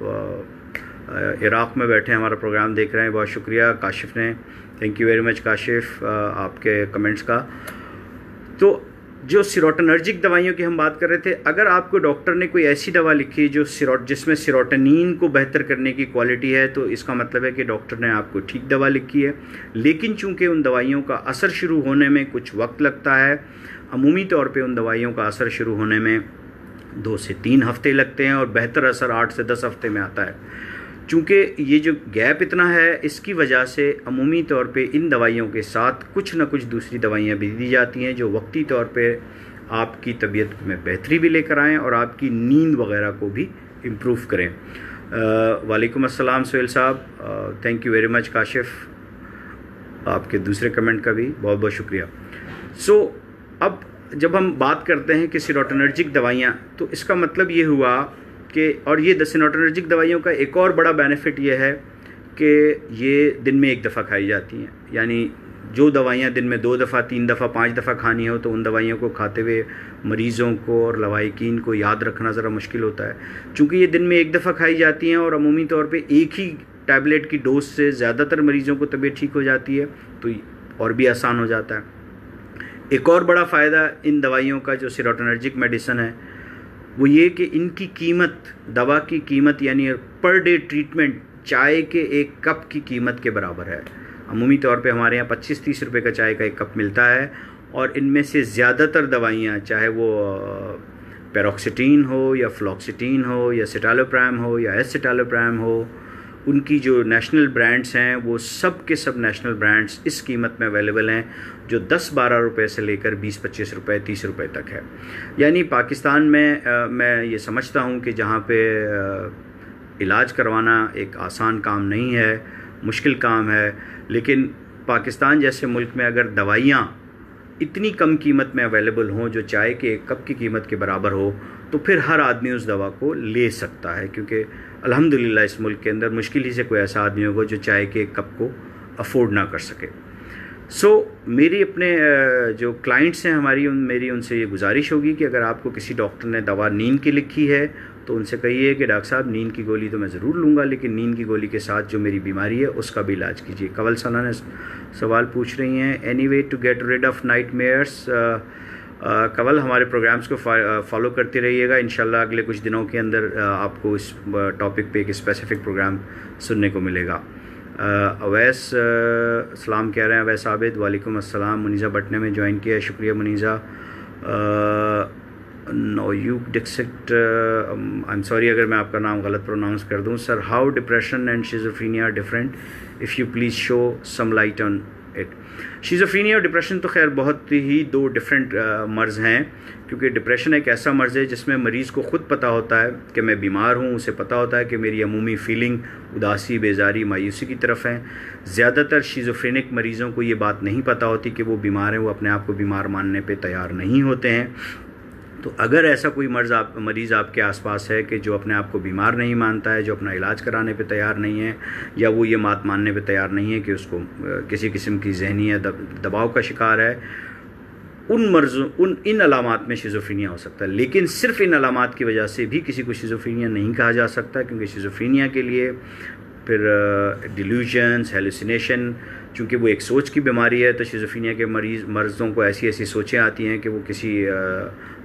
इराक़ में बैठे हमारा प्रोग्राम देख रहे हैं, बहुत शुक्रिया काशिफ ने, thank you very much Kashif आपके कमेंट्स का। तो जो सेरोटोनर्जिक दवाइयों की हम बात कर रहे थे, अगर आपको डॉक्टर ने कोई ऐसी दवा लिखी जो जिसमें सेरोटोनिन को बेहतर करने की क्वालिटी है, तो इसका मतलब है कि डॉक्टर ने आपको ठीक दवा लिखी है। लेकिन चूंकि उन दवाइयों का असर शुरू होने में कुछ वक्त लगता है, अमूमी तौर पे उन दवाइयों का असर शुरू होने में 2 से 3 हफ्ते लगते हैं और बेहतर असर 8 से 10 हफ्ते में आता है। चूँकि ये जो गैप इतना है, इसकी वजह से अमूमी तौर पे इन दवाइयों के साथ कुछ ना कुछ दूसरी दवाइयाँ भी दी जाती हैं जो वक्ती तौर पे आपकी तबीयत में बेहतरी भी लेकर आएँ और आपकी नींद वगैरह को भी इम्प्रूव करें। वालेकुम अस्सलाम सोहेल साहब, thank you very much Kashif, आपके दूसरे कमेंट का भी बहुत बहुत शुक्रिया। अब जब हम बात करते हैं कि सेरोटोनर्जिक दवाइयाँ, तो इसका मतलब ये हुआ कि, और ये सेरोटोनर्जिक दवाइयों का एक और बड़ा बेनिफिट ये है कि ये दिन में 1 दफ़ा खाई जाती हैं। यानी जो दवाइयाँ दिन में 2 दफ़ा, 3 दफ़ा, 5 दफ़ा खानी हो, तो उन दवाइयों को खाते हुए मरीज़ों को और लवाहिकीन को याद रखना ज़रा मुश्किल होता है। चूँकि ये दिन में 1 दफ़ा खाई जाती हैं और अमूमी तौर पे एक ही टैबलेट की डोज से ज़्यादातर मरीज़ों को तबीयत ठीक हो जाती है, तो और भी आसान हो जाता है। एक और बड़ा फ़ायदा इन दवाइयों का, जो सेरोटोनर्जिक मेडिसिन है, वो ये कि इनकी कीमत, दवा की कीमत यानी पर डे ट्रीटमेंट चाय के 1 कप की कीमत के बराबर है। अमूमी तौर पे हमारे यहाँ 25-30 रुपए का चाय का 1 कप मिलता है, और इनमें से ज़्यादातर दवाइयाँ, चाहे वो पैरोक्सिटीन हो या फ्लॉक्सिटीन हो या सिटालोप्रैम हो या एसिटालोप्रैम हो, उनकी जो नेशनल ब्रांड्स हैं वो सब के सब नेशनल ब्रांड्स इस कीमत में अवेलेबल हैं, जो 10-12 रुपये से लेकर 20-25 रुपये, 30 रुपये तक है। यानी पाकिस्तान में मैं ये समझता हूँ कि जहाँ पे इलाज करवाना एक आसान काम नहीं है, मुश्किल काम है, लेकिन पाकिस्तान जैसे मुल्क में अगर दवाइयाँ इतनी कम कीमत में अवेलेबल हों जो चाय के 1 कप की कीमत के बराबर हो, तो फिर हर आदमी उस दवा को ले सकता है, क्योंकि अल्हम्दुलिल्लाह इस मुल्क के अंदर मुश्किल ही से कोई ऐसा आदमी होगा जो चाय के 1 कप को अफोर्ड ना कर सके। मेरी अपने जो क्लाइंट्स हैं मेरी उनसे ये गुजारिश होगी कि अगर आपको किसी डॉक्टर ने दवा नींद की लिखी है तो उनसे कहिए कि डॉक्टर साहब नींद की गोली तो मैं ज़रूर लूँगा, लेकिन नींद की गोली के साथ जो मेरी बीमारी है उसका भी इलाज कीजिए। कवल सना ने सवाल पूछ रही हैं, any way to get rid of nightmares. Kanwal, हमारे प्रोग्राम्स को फॉलो करते रहिएगा, इंशाल्लाह अगले कुछ दिनों के अंदर आपको इस टॉपिक पे एक स्पेसिफिक प्रोग्राम सुनने को मिलेगा। अवैस सलाम कह रहे हैं, अवैस आबिद, वालेकुम अस्सलाम। मुनीज़ा भट्ट ने में ज्वाइन किया है, शुक्रिया मुनीज़ा। नोयूक डिक्सिट, आई एम सॉरी अगर मैं आपका नाम गलत प्रोनाउंस कर दूं। Sir, how depression and schizophrenia are different, if you please show some light on it. Schizophrenia और डिप्रेशन तो खैर बहुत ही 2 डिफरेंट मर्ज़ हैं, क्योंकि डिप्रेशन एक ऐसा मर्ज़ है जिसमें मरीज़ को ख़ुद पता होता है कि मैं बीमार हूँ, उसे पता होता है कि मेरी अमूमी फीलिंग उदासी, बेजारी, मायूसी की तरफ है। ज़्यादातर शिज़ोफ्रेनिक मरीज़ों को ये बात नहीं पता होती कि वो बीमार हैं, वो अपने आप को बीमार मानने पे तैयार नहीं होते हैं। तो अगर ऐसा कोई मरीज़ आपके आसपास है कि जो अपने आप को बीमार नहीं मानता है, जो अपना इलाज कराने पे तैयार नहीं है, या वो ये बात मानने पे तैयार नहीं है कि उसको किसी किस्म की ज़हनी या दबाव का शिकार है, इन अलामात में शिज़ोफ्रेनिया हो सकता है। लेकिन सिर्फ इन अलामात की वजह से भी किसी को शिज़ोफ्रेनिया नहीं कहा जा सकता, क्योंकि शिज़ोफ्रेनिया के लिए फिर डिल्यूजन्स, हेलुसिनेशन, चूँकि वो एक सोच की बीमारी है, तो शिज़ोफ्रेनिया के मर्ज़ों को ऐसी ऐसी सोचें आती हैं कि वो किसी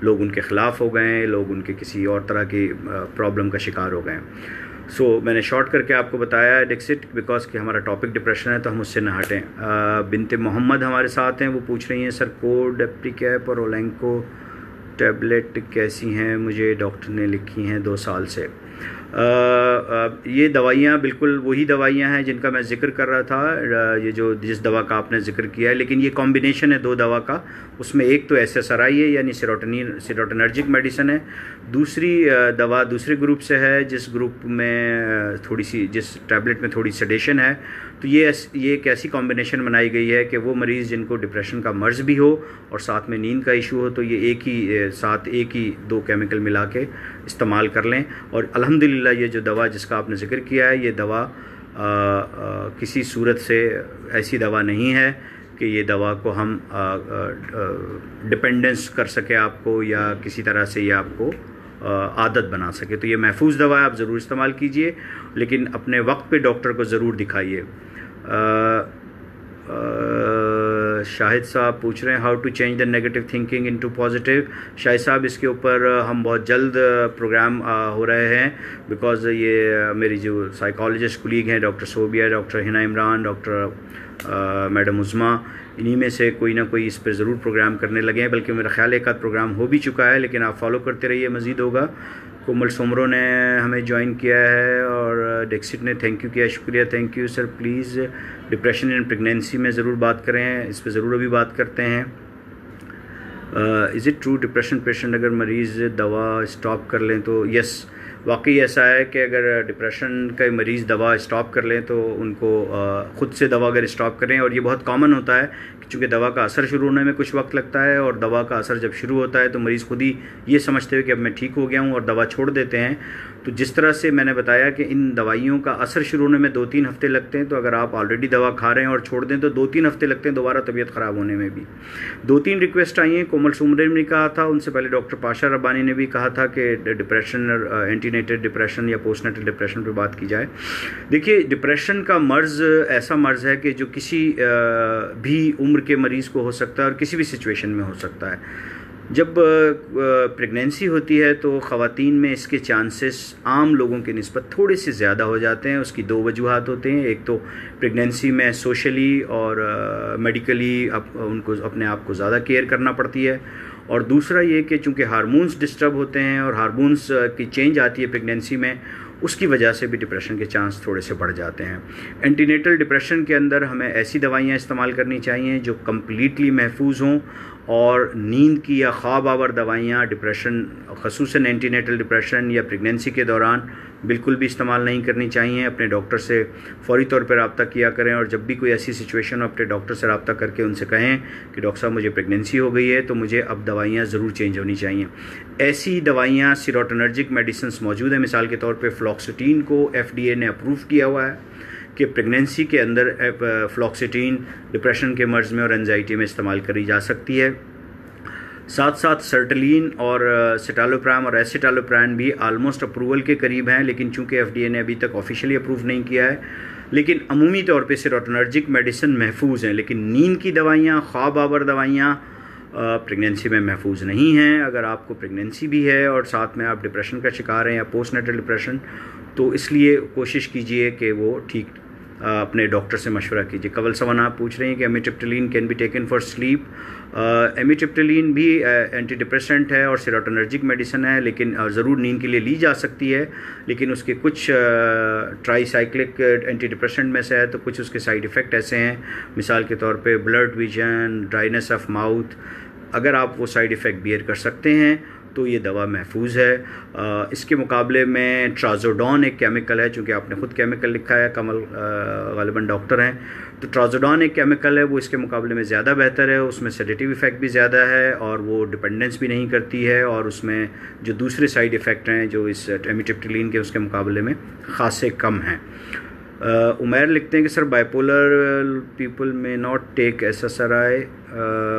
लोग उनके ख़िलाफ़ हो गए हैं, लोग उनके किसी और तरह की प्रॉब्लम का शिकार हो गए हैं। मैंने शॉर्ट करके आपको बताया डिक्सिट, बिकॉज कि हमारा टॉपिक डिप्रेशन है तो हम उससे ना हटें। बिनते मोहम्मद हमारे साथ हैं, वो पूछ रही हैं सर कोड एप्लीकैप और ओलेंको टैबलेट कैसी हैं, मुझे डॉक्टर ने लिखी हैं 2 साल से। ये दवाइयाँ बिल्कुल वही दवाइयाँ हैं जिनका मैं ज़िक्र कर रहा था, ये जो जिस दवा का आपने ज़िक्र किया है, लेकिन ये कॉम्बिनेशन है 2 दवा का। उसमें एक तो SSRI है यानी सीरोटोनर्जिक मेडिसिन है, दूसरी दवा दूसरे ग्रुप से है जिस ग्रुप में जिस टैबलेट में थोड़ी सेडेशन है। तो ये एक ऐसी कॉम्बिनेशन बनाई गई है कि वो मरीज़ जिनको डिप्रेशन का मर्ज़ भी हो और साथ में नींद का इशू हो, तो ये एक ही 2 केमिकल मिला के इस्तेमाल कर लें। और अल्हम्दुलिल्लाह ये जो दवा जिसका आपने ज़िक्र किया है, ये दवा किसी सूरत से ऐसी दवा नहीं है कि ये दवा को हम डिपेंडेंस कर सके आपको, या किसी तरह से ये आपको आदत बना सके। तो ये महफूज दवा है, आप ज़रूर इस्तेमाल कीजिए, लेकिन अपने वक्त पे डॉक्टर को ज़रूर दिखाइए। शाहिद साहब पूछ रहे हैं how to change the negative thinking into positive. Shahid साहब इसके ऊपर हम बहुत जल्द प्रोग्राम हो रहे हैं, बिकॉज़ ये मेरी जो साइकोलॉजिस्ट कुलीग हैं doctor Sobia, doctor Hina Imran, doctor madam Uzma, इन्हीं में से कोई ना कोई इस पर ज़रूर प्रोग्राम करने लगे हैं। बल्कि मेरा ख्याल एक आध प्रोग्राम हो भी चुका है, लेकिन आप फॉलो करते रहिए, मज़ीद होगा। कोमल सोमरो ने हमें ज्वाइन किया है और डिक्सिट ने थैंक यू किया, शुक्रिया, thank you sir. Please depression in pregnancy में ज़रूर बात करें, इस पर ज़रूर अभी बात करते हैं। Is it true depression patient अगर मरीज़ दवा स्टॉप कर लें तो? यस, वाकई ऐसा है कि अगर डिप्रेशन का मरीज़ दवा स्टॉप कर लें तो उनको ख़ुद से दवा अगर स्टॉप करें, और ये बहुत कॉमन होता है क्योंकि दवा का असर शुरू होने में कुछ वक्त लगता है, और दवा का असर जब शुरू होता है तो मरीज़ खुद ही ये समझते हुए कि अब मैं ठीक हो गया हूँ और दवा छोड़ देते हैं। तो जिस तरह से मैंने बताया कि इन दवाइयों का असर शुरू होने में 2-3 हफ्ते लगते हैं, तो अगर आप ऑलरेडी दवा खा रहे हैं और छोड़ दें तो 2-3 हफ्ते लगते हैं दोबारा तबीयत ख़राब होने में भी। 2-3 रिक्वेस्ट आई हैं, कोमल सुमरे ने कहा था, उनसे पहले डॉक्टर पाशा रब्बानी ने भी कहा था कि डिप्रेशन, एंटीनेटेड डिप्रेशन या पोस्टनेटल डिप्रेशन पर बात की जाए। देखिए, डिप्रेशन का मर्ज़ ऐसा मर्ज़ है कि जो किसी भी उम्र के मरीज़ को हो सकता है और किसी भी सिचुएशन में हो सकता है। जब प्रेगनेंसी होती है तो ख़वातीन में इसके चांसेस आम लोगों की निस्बत थोड़े से ज़्यादा हो जाते हैं। उसकी 2 वजूहात होते हैं, एक तो प्रेगनेंसी में सोशली और मेडिकली उनको अपने आप को ज़्यादा केयर करना पड़ती है, और दूसरा ये कि चूँकि हार्मोन्स डिस्टर्ब होते हैं और हार्मोन्स की चेंज आती है प्रेगनेंसी में, उसकी वजह से भी डिप्रेशन के चांस थोड़े से बढ़ जाते हैं। एंटीनेटल डिप्रेशन के अंदर हमें ऐसी दवाइयाँ इस्तेमाल करनी चाहिए जो कम्प्लीटली महफूज हों, और नींद की या ख्वाब आवर दवाइयाँ डिप्रेशन, ख़ुसूसन एंटीनेटल डिप्रेशन या प्रेगनेंसी के दौरान बिल्कुल भी इस्तेमाल नहीं करनी चाहिए। अपने डॉक्टर से फ़ौरी तौर पर रब्ता किया करें, और जब भी कोई ऐसी सिचुएशन हो अपने डॉक्टर से रब्ता करके उनसे कहें कि डॉक्टर साहब मुझे प्रेगनेंसी हो गई है तो मुझे अब दवाइयाँ ज़रूर चेंज होनी चाहिए। ऐसी दवाइयाँ सीरोटोनर्जिक मेडिसिन मौजूद हैं, मिसाल के तौर पर फ्लॉक्सिटीन को FDA ने अप्रूव किया हुआ है कि प्रेगनेंसी के अंदर फ्लॉक्सिटीन डिप्रेशन के मर्ज़ में और एंजाइटी में इस्तेमाल करी जा सकती है। साथ साथ सर्टलिन और सिटालोप्राम और एसिटालोप्राम भी आलमोस्ट अप्रूवल के करीब हैं, लेकिन चूंकि FDA ने अभी तक ऑफिशियली अप्रूव नहीं किया है। लेकिन अमूमी तौर पे सीरोटोनर्जिक मेडिसिन महफूज हैं, लेकिन नींद की दवाइयाँ, ख्वाब आवर दवाइयाँ प्रेगनेंसी में महफूज नहीं हैं। अगर आपको प्रेगनेंसी भी है और साथ में आप डिप्रेशन का शिकार हैं या पोस्टनेटल डिप्रेशन, तो इसलिए कोशिश कीजिए कि वो ठीक अपने डॉक्टर से मशवरा कीजिए। कवल सवाना आप पूछ रहे हैं कि amitriptyline can be taken for sleep. Amitriptyline भी एंटी डिप्रेसेंट है और सीरोटोनर्जिक मेडिसिन है, लेकिन ज़रूर नींद के लिए ली जा सकती है, लेकिन उसके कुछ ट्राईसाइक्लिक एंटी डिप्रेसेंट में से है तो कुछ उसके साइड इफ़ेक्ट ऐसे हैं, मिसाल के तौर पे blood vision, dryness of mouth. अगर आप वो साइड इफ़ेक्ट बियर कर सकते हैं तो ये दवा महफूज है। इसके मुकाबले में ट्राजोडॉन एक केमिकल है, चूँकि आपने ख़ुद केमिकल लिखा है, कमल गालिबन डॉक्टर हैं, तो ट्राजोडॉन एक केमिकल है, वो इसके मुकाबले में ज़्यादा बेहतर है। उसमें सेडेटिव इफ़ेक्ट भी ज़्यादा है और वो डिपेंडेंस भी नहीं करती है, और उसमें जो दूसरे साइड इफ़ेक्ट हैं जो इस एमिट्रिप्टिलिन के उसके मुकाबले में ख़ासे कम हैं। उमैर लिखते हैं कि सर बाइपोलर पीपल में not take SSRI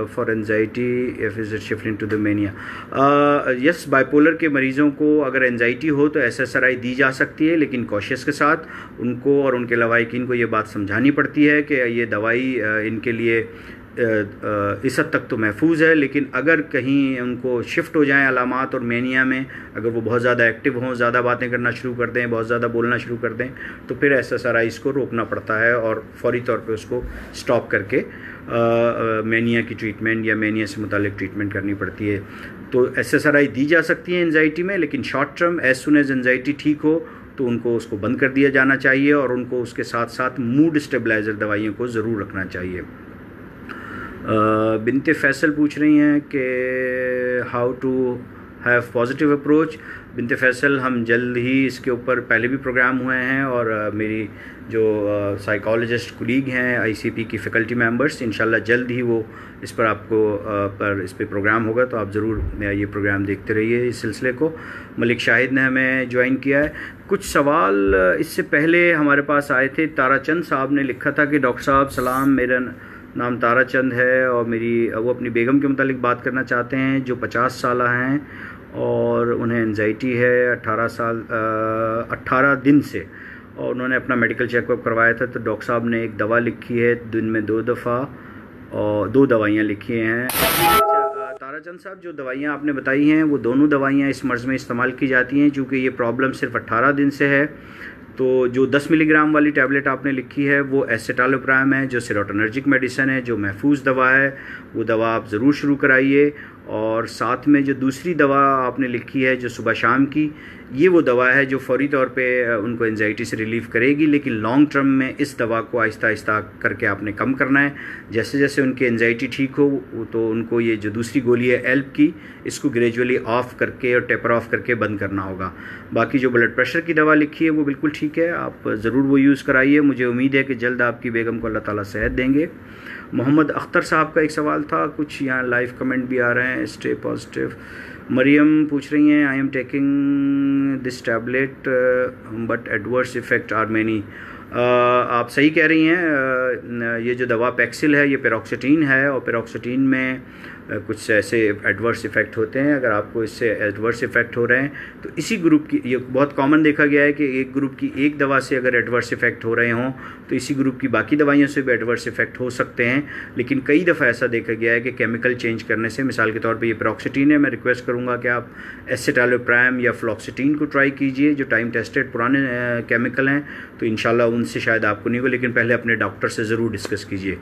for anxiety if is it shifting to the mania. Yes, bipolar के मरीज़ों को अगर एनजाइटी हो तो SSRI दी जा सकती है, लेकिन कॉशियस के साथ उनको और उनके लवाहिकीन को ये बात समझानी पड़ती है कि ये दवाई इनके लिए इस हद तक तो महफूज है, लेकिन अगर कहीं उनको शिफ्ट हो जाएं अलामात और मेनिया में, अगर वो बहुत ज़्यादा एक्टिव हों, ज़्यादा बातें करना शुरू कर दें, बहुत ज़्यादा बोलना शुरू कर दें, तो फिर SSRIs को रोकना पड़ता है और फौरी तौर पे उसको स्टॉप करके मेनिया की ट्रीटमेंट या मेनिया से मुतालिक ट्रीटमेंट करनी पड़ती है। तो SSRI दी जा सकती है एंजाइटी में, लेकिन short term as soon as anxiety ठीक हो तो उनको उसको बंद कर दिया जाना चाहिए और उनको उसके साथ साथ मूड स्टेबलाइज़र दवाइयों को ज़रूर रखना चाहिए। बिनते फैसल पूछ रही हैं कि how to have positive approach. Binte Faisal, हम जल्द ही इसके ऊपर पहले भी प्रोग्राम हुए हैं और मेरी जो साइकोलॉजिस्ट कुलीग हैं ICP की फ़ैकल्टी मेंबर्स, इंशाल्लाह जल्द ही वो इस पर आपको इस पर प्रोग्राम होगा, तो आप ज़रूर ये प्रोग्राम देखते रहिए इस सिलसिले को। मलिक शाहिद ने हमें ज्वाइन किया है। कुछ सवाल इससे पहले हमारे पास आए थे। ताराचंद साहब ने लिखा था कि डॉक्टर साहब सलाम, मेरा नाम ताराचंद है और वो अपनी बेगम के मुतालिक बात करना चाहते हैं जो 50 साल हैं और उन्हें एंजाइटी है 18 दिन से, और उन्होंने अपना मेडिकल चेकअप करवाया था तो डॉक्टर साहब ने एक दवा लिखी है, दिन में 2 दफ़ा, और 2 दवाइयाँ लिखी हैं। ताराचंद साहब, जो दवाइयाँ आपने बताई हैं वो दोनों दवाइयाँ इस मर्ज़ में इस्तेमाल की जाती हैं। चूँकि ये प्रॉब्लम सिर्फ 18 दिन से है, तो जो 10 मिलीग्राम वाली टैबलेट आपने लिखी है वो एसिटालोप्राम है, जो सेरोटोनर्जिक मेडिसिन है, जो महफूज दवा है, वो दवा आप ज़रूर शुरू कराइए। और साथ में जो दूसरी दवा आपने लिखी है जो सुबह शाम की, ये वो दवा है जो फौरी तौर पे उनको एंजाइटी से रिलीफ़ करेगी, लेकिन लॉन्ग टर्म में इस दवा को आहिस्ता आहिस्ता करके आपने कम करना है। जैसे जैसे उनकी एंजाइटी ठीक हो तो उनको ये जो दूसरी गोली है एल्प की, इसको ग्रेजुअली ऑफ़ करके और टेपर ऑफ करके बंद करना होगा। बाकी जो ब्लड प्रेशर की दवा लिखी है वो बिल्कुल ठीक है, आप ज़रूर वो यूज़ कराइए। मुझे उम्मीद है कि जल्द आपकी बेगम को अल्लाह ताला सेहत देंगे। मोहम्मद अख्तर साहब का एक सवाल था, कुछ यहाँ लाइव कमेंट भी आ रहे हैं। Stay positive. मरियम पूछ रही हैं, I am taking this tablet but adverse effect are many. आप सही कह रही हैं, ये जो दवा पैक्सिल है ये पेरोक्सिटीन है और पेरोक्सिटीन में कुछ ऐसे एडवर्स इफ़ेक्ट होते हैं। अगर आपको इससे एडवर्स इफ़ेक्ट हो रहे हैं तो इसी ग्रुप की, ये बहुत कॉमन देखा गया है कि एक ग्रुप की एक दवा से अगर एडवर्स इफ़ेक्ट हो रहे हों तो इसी ग्रुप की बाकी दवाइयों से भी एडवर्स इफ़ेक्ट हो सकते हैं। लेकिन कई दफ़ा ऐसा देखा गया है कि केमिकल चेंज करने से, मिसाल के तौर पे ये पेरोक्सिटीन है, मैं रिक्वेस्ट करूँगा कि आप एसिटालोप्राम या फ्लॉक्सिटीन को ट्राई कीजिए जो टाइम टेस्टेड पुराने केमिकल हैं, तो इंशाल्लाह उनसे शायद आपको नहीं हो, लेकिन पहले अपने डॉक्टर से ज़रूर डिस्कस कीजिए।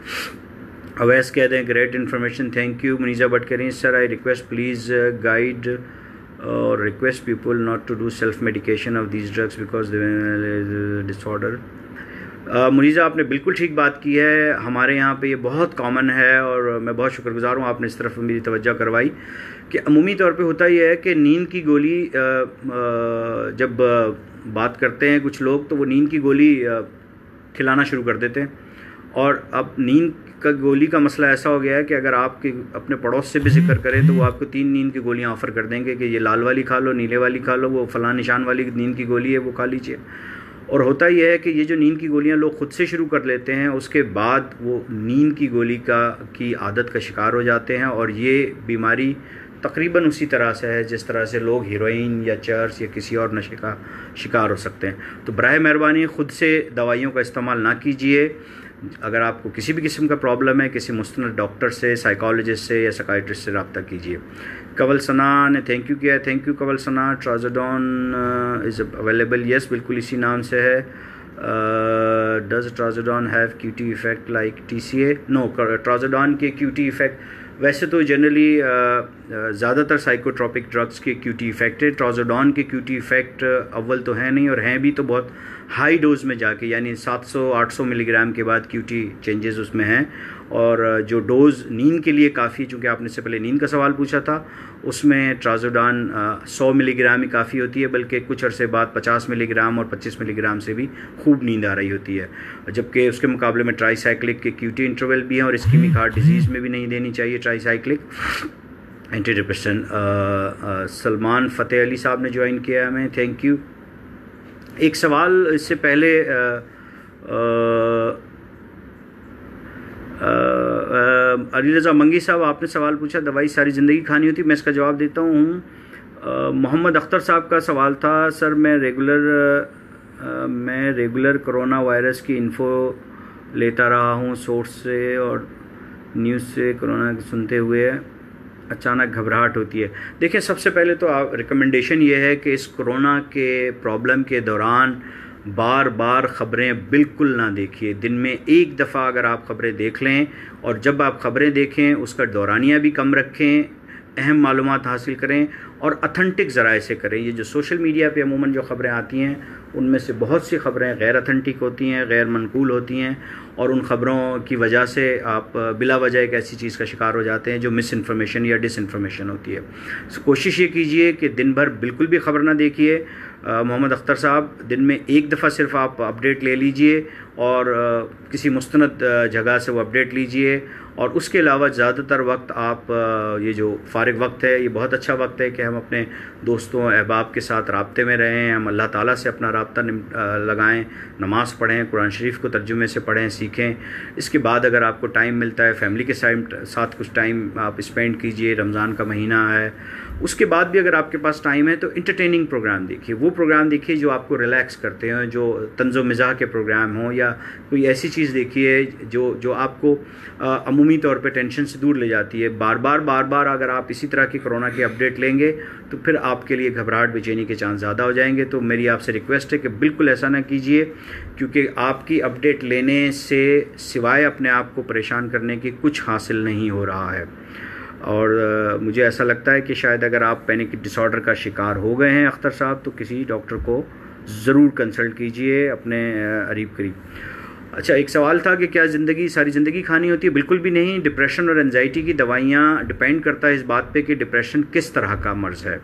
अवैस कहते हैं, great information, thank you. Muniza Bhatt कह रही हैं, sir I request please guide और request people not to do self medication of these drugs because disorder. Muniza, आपने बिल्कुल ठीक बात की है। हमारे यहाँ पे ये बहुत कॉमन है और मैं बहुत शुक्रगुजार हूँ आपने इस तरफ मेरी तवज्जो करवाई कि अमूमी तौर पे होता ये है कि नींद की गोली जब बात करते हैं कुछ लोग तो वो नींद की गोली खिलाना शुरू कर देते हैं, और अब नींद का गोली का मसला ऐसा हो गया है कि अगर आपके अपने पड़ोस से भी जिक्र करें तो वो आपको 3 नींद की गोलियां ऑफ़र कर देंगे कि ये लाल वाली खा लो, नीले वाली खा लो, वो फलां निशान वाली नींद की गोली है वो खा लीजिए। और होता यह है कि ये जो नींद की गोलियां लोग खुद से शुरू कर लेते हैं, उसके बाद वो नींद की गोली की आदत का शिकार हो जाते हैं, और ये बीमारी तकरीबन उसी तरह से है जिस तरह से लोग हीरोइन या चर्स या किसी और नशे का शिकार हो सकते हैं। तो बराए मेहरबानी खुद से दवाइयों का इस्तेमाल ना कीजिए। अगर आपको किसी भी किस्म का प्रॉब्लम है, किसी मुस्तनद डॉक्टर से, साइकोलॉजिस्ट से या साइकाइट्रिस्ट से रब्ता कीजिए। कंवल सना ने थैंक यू किया है, thank you Kanwal Sana. Trazodone is available, yes बिल्कुल इसी नाम से है। Does trazodone have QT effect like TCA? No, trazodone के क्यूटी इफ़ेक्ट वैसे तो जनरली ज़्यादातर साइकोट्रॉपिक ड्रग्स के क्यूटी इफ़ेक्ट है। ट्राजोडॉन के क्यूटी इफ़ेक्ट अव्वल तो है नहीं, और हैं भी तो बहुत हाई डोज में जाके, यानी 700-800 मिलीग्राम के बाद क्यूटी चेंजेस उसमें हैं। और जो डोज़ नींद के लिए काफ़ी, चूँकि आपने से पहले नींद का सवाल पूछा था, उसमें ट्राजोडॉन 100 मिलीग्राम ही काफ़ी होती है, बल्कि कुछ अरसे बाद 50 मिलीग्राम और 25 मिलीग्राम से भी खूब नींद आ रही होती है। जबकि उसके मुकाबले में ट्राईसाइक्लिक के क्यूटी इंटरवल भी हैं, और इस्कीमिक हार्ट डिजीज़ में भी नहीं देनी चाहिए tricyclic anti depression. Salman Fateh Ali साहब ने ज्वाइन किया है हमें, थैंक यू। एक सवाल इससे पहले अली रज़ा मंगी साहब, आपने सवाल पूछा दवाई सारी ज़िंदगी खानी होती, मैं इसका जवाब देता हूँ। मोहम्मद अख्तर साहब का सवाल था, सर मैं रेगुलर कोरोना वायरस की इन्फो लेता रहा हूँ सोर्स से और न्यूज़ से, कोरोना सुनते हुए अचानक घबराहट होती है। देखिए, सबसे पहले तो आप रिकमेंडेशन ये है कि इस कोरोना के प्रॉब्लम के दौरान बार बार ख़बरें बिल्कुल ना देखिए। दिन में एक दफ़ा अगर आप ख़बरें देख लें, और जब आप ख़बरें देखें उसका दौरानिया भी कम रखें, अहम मालूमात हासिल करें और अथेंटिक ज़राए से करें। ये जो सोशल मीडिया पे अमूमन जो ख़बरें आती हैं उनमें से बहुत सी ख़बरें गैर अथेंटिक होती हैं, गैर मनकूल होती हैं, और उन ख़बरों की वजह से आप बिला वजह एक ऐसी चीज़ का शिकार हो जाते हैं जो मिस इन्फॉर्मेशन या डिस इन्फॉर्मेशन होती है। तो कोशिश ये कीजिए कि दिन भर बिल्कुल भी ख़बर ना देखिए। मोहम्मद अख्तर साहब, दिन में एक दफ़ा सिर्फ आप अपडेट ले लीजिए और किसी मुस्तनद जगह से वो अपडेट लीजिए, और उसके अलावा ज़्यादातर वक्त आप ये जो फ़ारिग वक्त है ये बहुत अच्छा वक्त है कि हम अपने दोस्तों अहबाब के साथ राब्ते में रहें, हम अल्लाह ताला से अपना राब्ता लगाएं, नमाज़ पढ़ें, कुरान शरीफ को तर्जुमे से पढ़ें, सीखें। इसके बाद अगर आपको टाइम मिलता है फैमिली के साथ कुछ टाइम आप स्पेंड कीजिए। रमज़ान का महीना है, उसके बाद भी अगर आपके पास टाइम है तो इंटरटेनिंग प्रोग्राम देखिए। वो प्रोग्राम देखिए जो आपको रिलैक्स करते हैं, जो तंज़ो मिज़ाह के प्रोग्राम हों, या कोई ऐसी चीज़ देखिए जो आपको अमूमी तौर पे टेंशन से दूर ले जाती है। बार बार अगर आप इसी तरह की कोरोना की अपडेट लेंगे तो फिर आपके लिए घबराहट, बेचैनी के चांस ज़्यादा हो जाएंगे। तो मेरी आपसे रिक्वेस्ट है कि बिल्कुल ऐसा ना कीजिए, क्योंकि आपकी अपडेट लेने से सिवाय अपने आप को परेशान करने की कुछ हासिल नहीं हो रहा है। और मुझे ऐसा लगता है कि शायद अगर आप पैनिक डिसऑर्डर का शिकार हो गए हैं अख्तर साहब, तो किसी डॉक्टर को ज़रूर कंसल्ट कीजिए अपने करीब करीब। अच्छा, एक सवाल था कि क्या सारी ज़िंदगी खानी होती है? बिल्कुल भी नहीं। डिप्रेशन और एंजाइटी की दवाइयाँ डिपेंड करता है इस बात पे कि डिप्रेशन किस तरह का मर्ज़ है।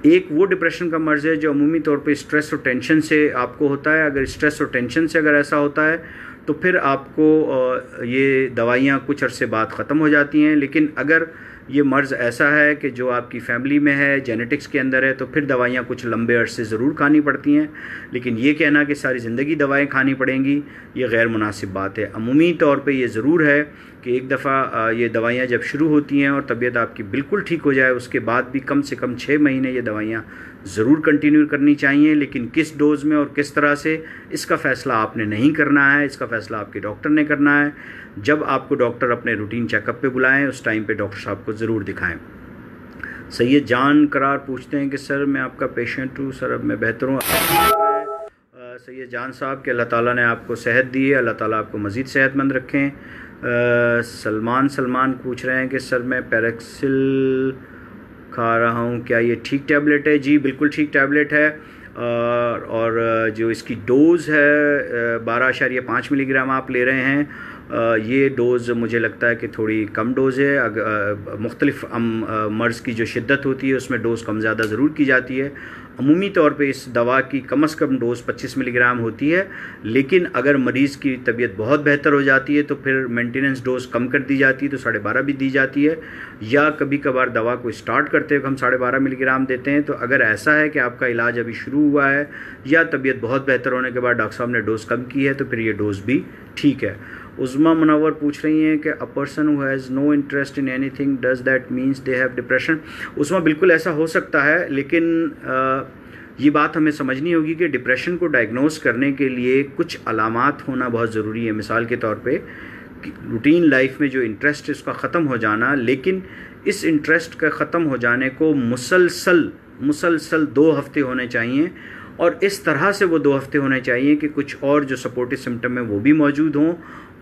एक वो डिप्रेशन का मर्ज़ है जो अमूमी तौर पे स्ट्रेस और टेंशन से आपको होता है। अगर स्ट्रेस और टेंशन से अगर ऐसा होता है तो फिर आपको ये दवाइयाँ कुछ अरसे बाद ख़त्म हो जाती हैं। लेकिन अगर ये मर्ज़ ऐसा है कि जो आपकी फैमिली में है, जेनेटिक्स के अंदर है, तो फिर दवाइयाँ कुछ लंबे अरसे ज़रूर खानी पड़ती हैं। लेकिन ये कहना कि सारी ज़िंदगी दवाएं खानी पड़ेंगी, ये गैर मुनासिब बात है। अमूमी तौर पे ये ज़रूर है कि एक दफ़ा ये दवाइयाँ जब शुरू होती हैं और तबीयत आपकी बिल्कुल ठीक हो जाए, उसके बाद भी कम से कम 6 महीने ये दवाइयाँ ज़रूर कंटिन्यू करनी चाहिए। लेकिन किस डोज़ में और किस तरह से, इसका फ़ैसला आपने नहीं करना है, इसका फ़ैसला आपके डॉक्टर ने करना है। जब आपको डॉक्टर अपने रूटीन चेकअप पे बुलाएं, उस टाइम पे डॉक्टर साहब को ज़रूर दिखाएं। सैयद जान करार पूछते हैं कि सर मैं आपका पेशेंट हूँ, सर अब मैं बेहतर हूँ। सैयद जान साहब कि अल्लाह ताला ने आपको सेहत दी है, अल्लाह ताला आपको मज़ीद सेहतमंद रखें। सलमान पूछ रहे हैं कि सर मैं पैराक्सिल खा रहा हूँ, क्या ये ठीक टैबलेट है? जी बिल्कुल ठीक टैबलेट है। और जो इसकी डोज़ है 12.5 मिलीग्राम आप ले रहे हैं, ये डोज़ मुझे लगता है कि थोड़ी कम डोज़ है। अगर मुख्तलिफ मर्ज़ की जो शिद्दत होती है उसमें डोज़ कम ज़्यादा ज़रूर की जाती है। अमूमी तौर पे इस दवा की कम से कम डोज़ 25 मिलीग्राम होती है। लेकिन अगर मरीज़ की तबीयत बहुत बेहतर हो जाती है तो फिर मेंटेनेंस डोज़ कम कर दी जाती है, तो 12.5 भी दी जाती है। या कभी कभार दवा को स्टार्ट करते वक्त हम 12.5 मिलीग्राम देते हैं। तो अगर ऐसा है कि आपका इलाज अभी शुरू हुआ है या तबीयत बहुत बेहतर होने के बाद डॉक्टर साहब ने डोज़ कम की है, तो फिर ये डोज़ भी ठीक है। उज़्मा मुनव्वर पूछ रही हैं कि a person who has no interest in anything, does that means they have depression? Uzma, बिल्कुल ऐसा हो सकता है, लेकिन ये बात हमें समझनी होगी कि डिप्रेशन को डायग्नोस करने के लिए कुछ अलामात होना बहुत ज़रूरी है। मिसाल के तौर पे रूटीन लाइफ में जो इंटरेस्ट है उसका ख़त्म हो जाना, लेकिन इस इंटरेस्ट का ख़त्म हो जाने को मुसलसल 2 हफ्ते होने चाहिए, और इस तरह से वो 2 हफ्ते होने चाहिए कि कुछ और जो सपोर्टिव सिम्टम है वो भी मौजूद हों,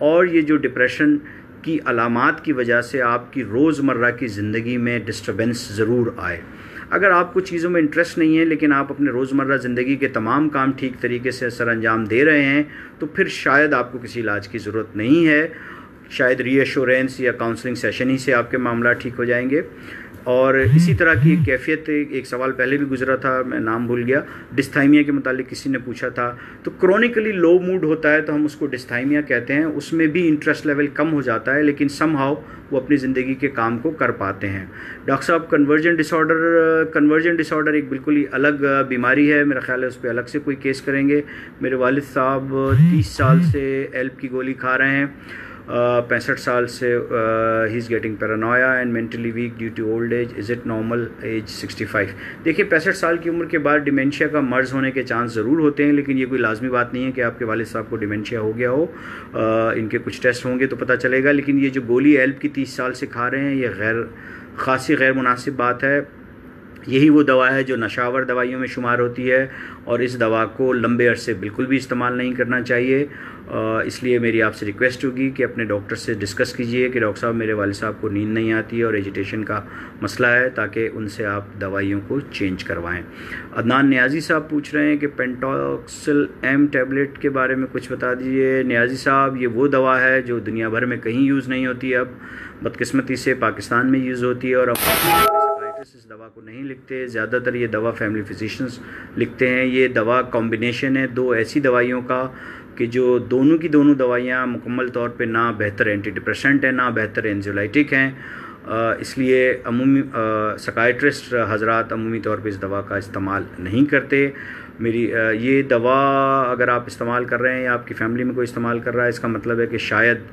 और ये जो डिप्रेशन की अलामात की वजह से आपकी रोज़मर्रा की ज़िंदगी में डिस्टर्बेंस ज़रूर आए। अगर आपको चीज़ों में इंटरेस्ट नहीं है लेकिन आप अपने रोज़मर्रा ज़िंदगी के तमाम काम ठीक तरीके से सर अंजाम दे रहे हैं, तो फिर शायद आपको किसी इलाज की ज़रूरत नहीं है। शायद रीएश्योरेंस या काउंसलिंग सेशन ही से आपके मामला ठीक हो जाएंगे। और इसी तरह की एक कैफियत, एक सवाल पहले भी गुजरा था, मैं नाम भूल गया, डिस्थाइमिया के मुतालिक किसी ने पूछा था। तो क्रॉनिकली लो मूड होता है तो हम उसको डिस्थाइमिया कहते हैं। उसमें भी इंटरेस्ट लेवल कम हो जाता है, लेकिन समहाउ वो अपनी ज़िंदगी के काम को कर पाते हैं। डॉक्टर साहब, कन्वर्जन डिसऑर्डर एक बिल्कुल ही अलग बीमारी है, मेरा ख्याल है उस पर अलग से कोई केस करेंगे। मेरे वालिद साहब 30 साल से एल्प की गोली खा रहे हैं, 65 साल से he is getting paranoia and mentally weak due to old age, is it normal age 65? देखिए, 65 साल की उम्र के बाद डिमेंशिया का मर्ज होने के चांस ज़रूर होते हैं, लेकिन ये कोई लाजमी बात नहीं है कि आपके वालिद साहब को डिमेंशिया हो गया हो। इनके कुछ टेस्ट होंगे तो पता चलेगा। लेकिन ये जो गोली एल्प की 30 साल से खा रहे हैं, ये खासी गैर मुनासिब बात है। यही वो दवा है जो नशावर दवाइयों में शुमार होती है, और इस दवा को लंबे अरसे बिल्कुल भी इस्तेमाल नहीं करना चाहिए। इसलिए मेरी आपसे रिक्वेस्ट होगी कि अपने डॉक्टर से डिस्कस कीजिए कि डॉक्टर साहब, मेरे वालिद साहब को नींद नहीं आती है और एजिटेशन का मसला है, ताकि उनसे आप दवाइयों को चेंज करवाएं। अदनान नियाज़ी साहब पूछ रहे हैं कि पेंटॉक्सिल एम टैबलेट के बारे में कुछ बता दीजिए। नियाज़ी साहब, ये वो दवा है जो दुनिया भर में कहीं यूज़ नहीं होती, अब बदकिस्मती से पाकिस्तान में यूज़ होती है, और अब इस दवा को नहीं लिखते। ज़्यादातर ये दवा फैमिली फिजिशियंस लिखते हैं। ये दवा कॉम्बिनेशन है दो ऐसी दवाइयों का कि जो दोनों की दोनों दवाइयाँ मुकम्मल तौर पे ना बेहतर एंटी डिप्रेसेंट हैं, ना बेहतर एंजाइटिक हैं। इसलिए अमूमी साइकियाट्रिस्ट हजरात अमूमी तौर पे इस दवा का इस्तेमाल नहीं करते। मेरी ये दवा अगर आप इस्तेमाल कर रहे हैं या आपकी फ़ैमिली में कोई इस्तेमाल कर रहा है, इसका मतलब है कि शायद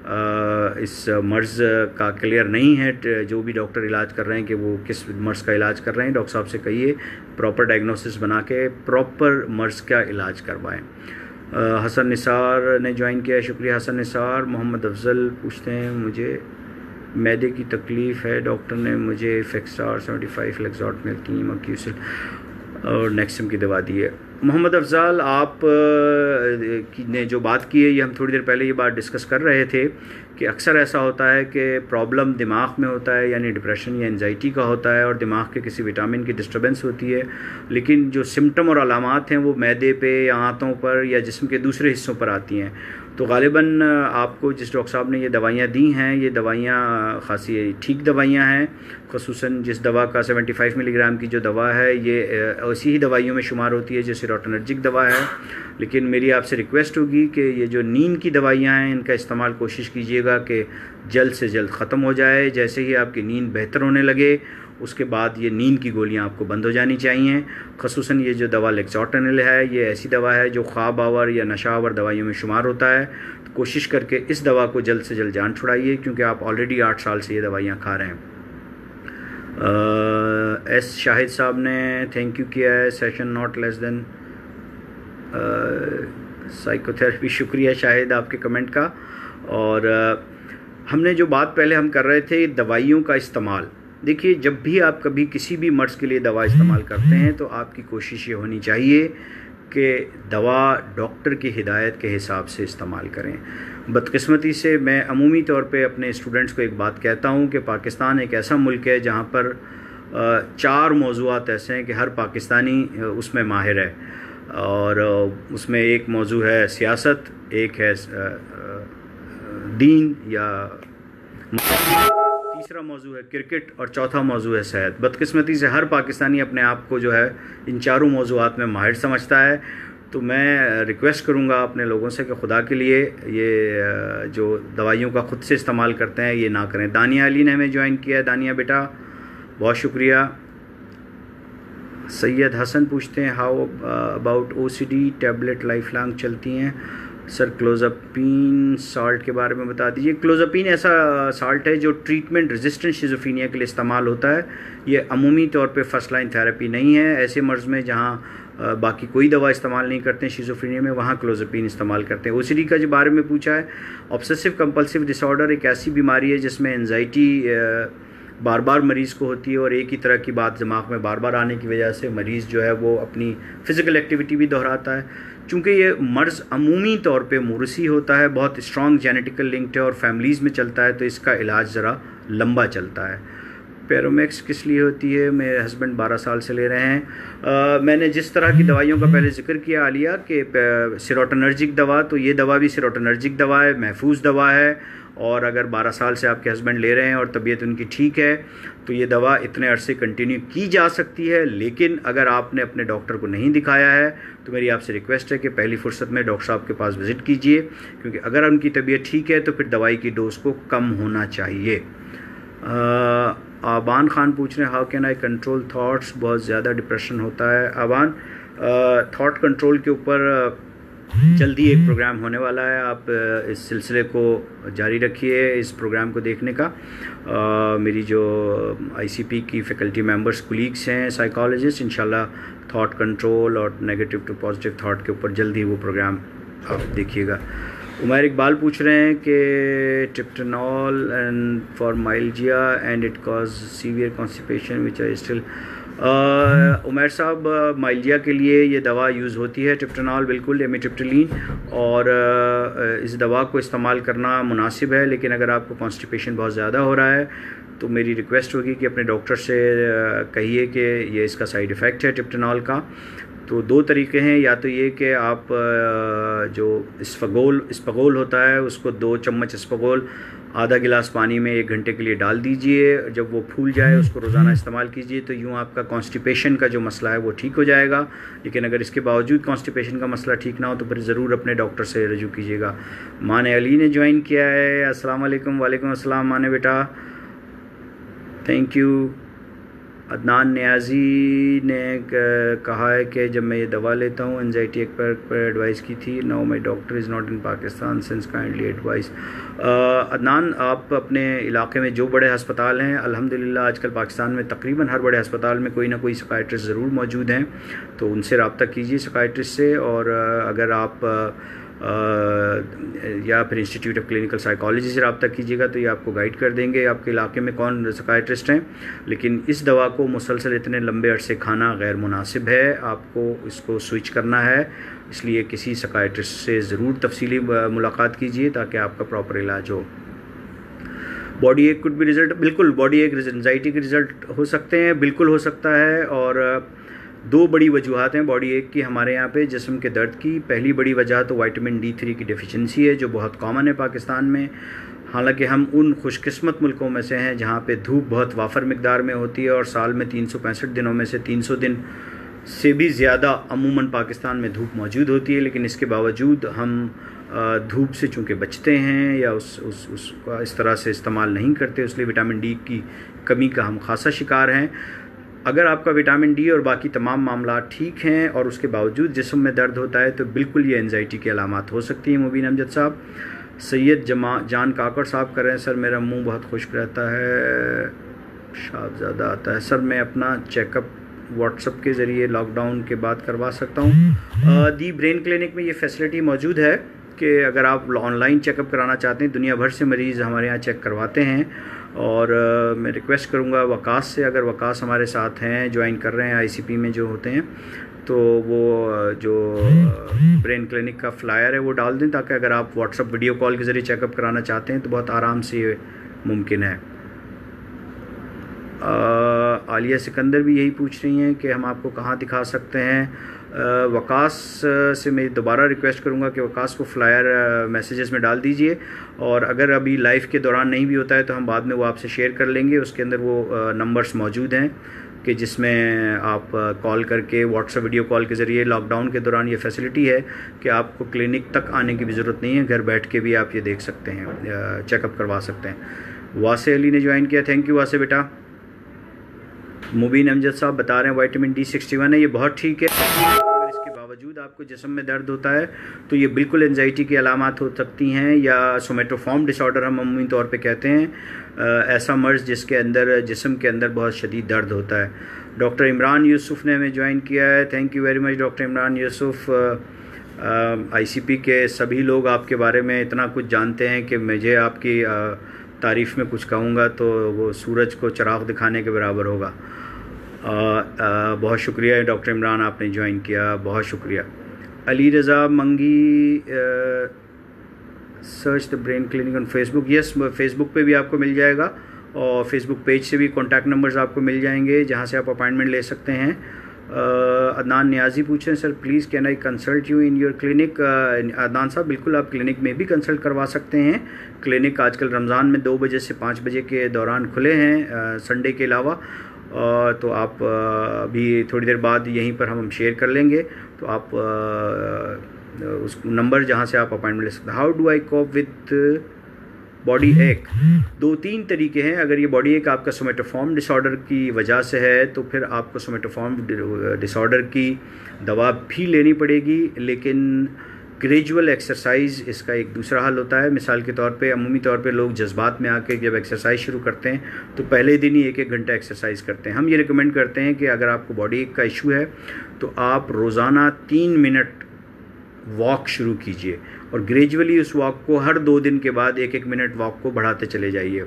इस मर्ज़ का क्लियर नहीं है। जो भी डॉक्टर इलाज कर रहे हैं कि वो किस मर्ज़ का इलाज कर रहे हैं, डॉक्टर साहब से कहिए प्रॉपर डायग्नोसिस बना के प्रॉपर मर्ज़ का इलाज करवाएं। हसन निसार ने ज्वाइन किया है, शुक्रिया हसन निसार। मोहम्मद अफजल पूछते हैं, मुझे मैदे की तकलीफ़ है, डॉक्टर ने मुझे फेक्सार 75 लेक्सॉट मिल्की मक्यूसिल और नेक्सम की दवा दी है। मोहम्मद अफजल, आप ने जो बात की है, ये हम थोड़ी देर पहले ये बात डिस्कस कर रहे थे कि अक्सर ऐसा होता है कि प्रॉब्लम दिमाग में होता है, यानी डिप्रेशन या एंजाइटी का होता है, और दिमाग के किसी विटामिन की डिस्टर्बेंस होती है, लेकिन जो सिम्टम और अलामात हैं वो मैदे पे या आंतों पर या जिस्म के दूसरे हिस्सों पर आती हैं। तो गालिबन आपको जिस डॉक्टर साहब ने ये दवाइयाँ दी हैं, ये दवाइयाँ खासी ठीक दवाइयाँ हैं। ख़ुसूसन जिस दवा का 75 मिलीग्राम की जो दवा है, ये ऐसी ही दवाइयों में शुमार होती है जो सीरोटोनर्जिक दवा है। लेकिन मेरी आपसे रिक्वेस्ट होगी कि ये जो नींद की दवाइयाँ हैं, इनका इस्तेमाल कोशिश कीजिएगा कि जल्द से जल्द ख़त्म हो जाए। जैसे ही आपकी नींद बेहतर होने लगे, उसके बाद ये नींद की गोलियां आपको बंद हो जानी चाहिए। ख़ुसूसन ये जो दवा लेक्सोटनिल है, ये ऐसी दवा है जो ख्वाब आवर या नशा आवर दवाइयों में शुमार होता है। तो कोशिश करके इस दवा को जल्द से जल्द जान छुड़ाइए, क्योंकि आप ऑलरेडी 8 साल से ये दवाइयाँ खा रहे हैं। एस शाहिद साहब ने थैंक यू किया है, session not less than psychotherapy. शुक्रिया शाहिद आपके कमेंट का। और हमने जो बात पहले हम कर रहे थे दवाइयों का इस्तेमाल, देखिए, जब भी आप कभी किसी भी मर्ज़ के लिए दवा इस्तेमाल करते हैं तो आपकी कोशिश ये होनी चाहिए कि दवा डॉक्टर की हिदायत के हिसाब से इस्तेमाल करें। बदकिस्मती से मैं अमूमी तौर पे अपने स्टूडेंट्स को एक बात कहता हूँ कि पाकिस्तान एक ऐसा मुल्क है जहाँ पर 4 मौज़ूआत ऐसे हैं कि हर पाकिस्तानी उसमें माहिर है, और उसमें एक मौजू है सियासत, एक है दीन, या तीसरा मौजू है क्रिकेट, और चौथा मौजू है सेहत। बदकिस्मती से हर पाकिस्तानी अपने आप को जो है इन चारों मौजूआत में माहिर समझता है। तो मैं रिक्वेस्ट करूँगा अपने लोगों से कि खुदा के लिए ये जो दवाइयों का ख़ुद से इस्तेमाल करते हैं ये ना करें। दानिया अली ने हमें ज्वाइन किया है, दानिया बेटा बहुत शुक्रिया। सैयद हसन पूछते हैं, how about OCD tablet life long चलती हैं सर? क्लोज़ापिन साल्ट के बारे में बता दीजिए। क्लोज़ापिन ऐसा साल्ट है जो ट्रीटमेंट रेजिस्टेंट शिज़ोफ्रेनिया के लिए इस्तेमाल होता है। ये अमूमी तौर पे फर्स्ट लाइन थेरेपी नहीं है। ऐसे मर्ज़ में जहाँ बाकी कोई दवा इस्तेमाल नहीं करते हैं शिज़ोफ्रेनिया में, वहाँ क्लोज़ापिन इस्तेमाल करते हैं। OCD का जो बारे में पूछा है, ऑब्सेसिव कंपल्सिव डिसऑर्डर एक ऐसी बीमारी है जिसमें एंजाइटी बार बार मरीज़ को होती है, और एक ही तरह की बात दिमाग में बार बार आने की वजह से मरीज़ जो है वो अपनी फ़िज़िकल एक्टिविटी भी दोहराता है। चूँकि ये मर्ज़ अमूमी तौर पे मुरसी होता है, बहुत स्ट्रॉन्ग जेनेटिकल लिंक्ड है और फैमिलीज़ में चलता है, तो इसका इलाज ज़रा लंबा चलता है। पैरोमैक्स किस लिए होती है? मेरे हस्बैंड 12 साल से ले रहे हैं। मैंने जिस तरह की दवाइयों का पहले जिक्र किया आलिया कि सीरोटोनर्जिक दवा, तो ये दवा भी सीरोटोनर्जिक दवा है, महफूज दवा है, और अगर 12 साल से आपके हस्बैंड ले रहे हैं और तबीयत उनकी ठीक है तो ये दवा इतने अरसे कंटिन्यू की जा सकती है। लेकिन अगर आपने अपने डॉक्टर को नहीं दिखाया है तो मेरी आपसे रिक्वेस्ट है कि पहली फुर्सत में डॉक्टर साहब के पास विज़िट कीजिए, क्योंकि अगर उनकी तबीयत ठीक है तो फिर दवाई की डोज को कम होना चाहिए। आबान खान पूछ रहे हैं how can I control thoughts, बहुत ज़्यादा डिप्रेशन होता है। आबान, थॉट कंट्रोल के ऊपर जल्दी एक प्रोग्राम होने वाला है, आप इस सिलसिले को जारी रखिए इस प्रोग्राम को देखने का। मेरी जो आईसीपी की फैकल्टी मेंबर्स कोलीग्स हैं साइकोलॉजिस्ट, इंशाल्लाह थॉट कंट्रोल और नेगेटिव टू पॉजिटिव थॉट के ऊपर जल्दी वो प्रोग्राम आप देखिएगा। उमर इकबाल पूछ रहे हैं कि triptanol and for myalgia and it cause severe constipation which I still. Umar साहब, माइल्जिया के लिए ये दवा यूज़ होती है ट्रिप्टेनॉल, बिल्कुल एमिट्रिप्टिलीन, और इस दवा को इस्तेमाल करना मुनासिब है। लेकिन अगर आपको कॉन्स्टिपेशन बहुत ज़्यादा हो रहा है तो मेरी रिक्वेस्ट होगी कि अपने डॉक्टर से कहिए कि ये इसका साइड इफ़ेक्ट है ट्रिप्टेनॉल का। तो 2 तरीके हैं, या तो ये कि आप जो इस्पगोल होता है उसको 2 चम्मच इस्पगोल आधा गिलास पानी में 1 घंटे के लिए डाल दीजिए, जब वो फूल जाए उसको रोज़ाना इस्तेमाल कीजिए, तो यूँ आपका कॉन्स्टिपेशन का जो मसला है वो ठीक हो जाएगा। लेकिन अगर इसके बावजूद कॉन्स्टिपेशन का मसला ठीक ना हो तो फिर ज़रूर अपने डॉक्टर से रजू कीजिएगा। माने अली ने ज्वाइन किया है, अस्सलाम वालेकुम। वालेकुम अस्सलाम माने बेटा, थैंक यू। अदनान न्याजी ने कहा है कि जब मैं ये दवा लेता हूँ एंजाइटी एक पर एडवाइस की थी, now my doctor is not in Pakistan since kindly advice. Adnan, आप अपने इलाके में जो बड़े अस्पताल हैं, अल्हम्दुलिल्लाह आजकल पाकिस्तान में तकरीबन हर बड़े अस्पताल में कोई ना कोई साइकियाट्रिस्ट ज़रूर मौजूद हैं, तो उनसे रब्ता कीजिए साइकियाट्रिस्ट से। और अगर आप या फिर इंस्टीट्यूट ऑफ क्लिनिकल साइकोलॉजी से रब्ता कीजिएगा तो ये आपको गाइड कर देंगे आपके इलाके में कौन साइकियाट्रिस्ट हैं। लेकिन इस दवा को मुसलसल इतने लंबे अरसे खाना गैर मुनासिब है, आपको इसको स्विच करना है, इसलिए किसी साइकियाट्रिस्ट से ज़रूर तफसीली मुलाकात कीजिए ताकि आपका प्रॉपर इलाज हो। बॉडी एक कुड भी रिज़ल्ट, बिल्कुल बॉडी एक एंजाइटी के रिज़ल्ट हो सकते हैं, बिल्कुल हो सकता है। और 2 बड़ी वजूहात हैं बॉडी एक की हमारे यहाँ पे जिस्म के दर्द की। पहली बड़ी वजह तो विटामिन D3 की डेफिशिएंसी है जो बहुत कॉमन है पाकिस्तान में। हालांकि हम उन खुशकिस्मत मुल्कों में से हैं जहाँ पे धूप बहुत वाफर मिकदार में होती है और साल में 365 दिनों में से 300 दिन से भी ज़्यादा अमूमन पाकिस्तान में धूप मौजूद होती है। लेकिन इसके बावजूद हम धूप से चूँकि बचते हैं या उसका इस तरह से इस्तेमाल नहीं करते, इसलिए विटामिन D की कमी का हम खासा शिकार हैं। अगर आपका विटामिन D और बाकी तमाम मामला ठीक हैं और उसके बावजूद जिस्म में दर्द होता है तो बिल्कुल ये एंजाइटी की अलामात हो सकती हैं। मुबीन अमजद साहब, सैयद जान काकड़ साहब कर रहे हैं, सर मेरा मुंह बहुत खुश्क रहता है, पेशाब ज़्यादा आता है, सर मैं अपना चेकअप व्हाट्सएप के ज़रिए लॉकडाउन के बाद करवा सकता हूँ। दी ब्रेन क्लिनिक में ये फैसिलिटी मौजूद है कि अगर आप ऑनलाइन चेकअप कराना चाहते हैं, दुनिया भर से मरीज़ हमारे यहाँ चेक करवाते हैं। और मैं रिक्वेस्ट करूँगा वकास से, अगर वकास हमारे साथ हैं, ज्वाइन कर रहे हैं आईसीपी में जो होते हैं, तो वो जो ब्रेन क्लिनिक का फ्लायर है वो डाल दें ताकि अगर आप व्हाट्सएप वीडियो कॉल के ज़रिए चेकअप कराना चाहते हैं तो बहुत आराम से ये मुमकिन है। आलिया सिकंदर भी यही पूछ रही हैं कि हम आपको कहाँ दिखा सकते हैं। वकास से मैं दोबारा रिक्वेस्ट करूँगा कि वकास को फ्लायर मैसेजेस में डाल दीजिए, और अगर अभी लाइव के दौरान नहीं भी होता है तो हम बाद में वो आपसे शेयर कर लेंगे। उसके अंदर वो नंबर्स मौजूद हैं कि जिसमें आप कॉल करके व्हाट्सएप वीडियो कॉल के ज़रिए, लॉकडाउन के दौरान ये फैसिलिटी है कि आपको क्लिनिक तक आने की भी ज़रूरत नहीं है, घर बैठ के भी आप ये देख सकते हैं, चेकअप करवा सकते हैं। वासे अली ने ज्वाइन किया, थैंक यू वासे बेटा। मुबीन अमजद साहब बता रहे हैं विटामिन D61 है, ये बहुत ठीक है। अगर इसके बावजूद आपको जिस्म में दर्द होता है तो ये बिल्कुल एंजाइटी की अलामात हो सकती हैं, या सोमेटोफॉर्म डिसऑर्डर हम अमूमी तौर पे कहते हैं, ऐसा मर्ज़ जिसके अंदर जिस्म के अंदर बहुत शदीद दर्द होता है। डॉक्टर इमरान यूसुफ ने हमें ज्वाइन किया है, thank you very much doctor Imran Yusuf. ICP के सभी लोग आपके बारे में इतना कुछ जानते हैं कि मुझे आपकी तारीफ़ में कुछ कहूँगा तो वो सूरज को चिराग दिखाने के बराबर होगा। बहुत शुक्रिया डॉक्टर इमरान, आपने ज्वाइन किया, बहुत शुक्रिया। अली रज़ा मंगी, search the brain clinic on Facebook, yes Facebook पे भी आपको मिल जाएगा और फेसबुक पेज से भी कॉन्टैक्ट नंबर्स आपको मिल जाएंगे जहाँ से आप अपॉइंटमेंट ले सकते हैं। अदनान नियाजी पूछ रहे हैं, sir please can I consult you in your clinic. Adnan साहब बिल्कुल आप क्लिनिक में भी कंसल्ट करवा सकते हैं। क्लिनिक आजकल रमज़ान में 2 बजे से 5 बजे के दौरान खुले हैं, संडे के अलावा। तो आप अभी थोड़ी देर बाद यहीं पर हम शेयर कर लेंगे, तो आप उस नंबर जहाँ से आप अपॉइंटमेंट ले सकते हैं। How do I cope with body ache? 2-3 तरीके हैं। अगर ये बॉडी एक आपका सोमेटोफॉर्म डिसऑर्डर की वजह से है तो फिर आपको सोमेटोफॉर्म डिसऑर्डर की दवा भी लेनी पड़ेगी, लेकिन ग्रेजुअल एक्सरसाइज इसका एक दूसरा हल होता है। मिसाल के तौर पे अमूमी तौर पे लोग जज्बात में आके जब एक्सरसाइज शुरू करते हैं तो पहले दिन ही 1-1 घंटा एक्सरसाइज करते हैं। हम ये रिकमेंड करते हैं कि अगर आपको बॉडी एक का इशू है तो आप रोज़ाना 3 मिनट वॉक शुरू कीजिए और ग्रेजुअली उस वॉक को हर 2 दिन के बाद 1-1 मिनट वॉक को बढ़ाते चले जाइए।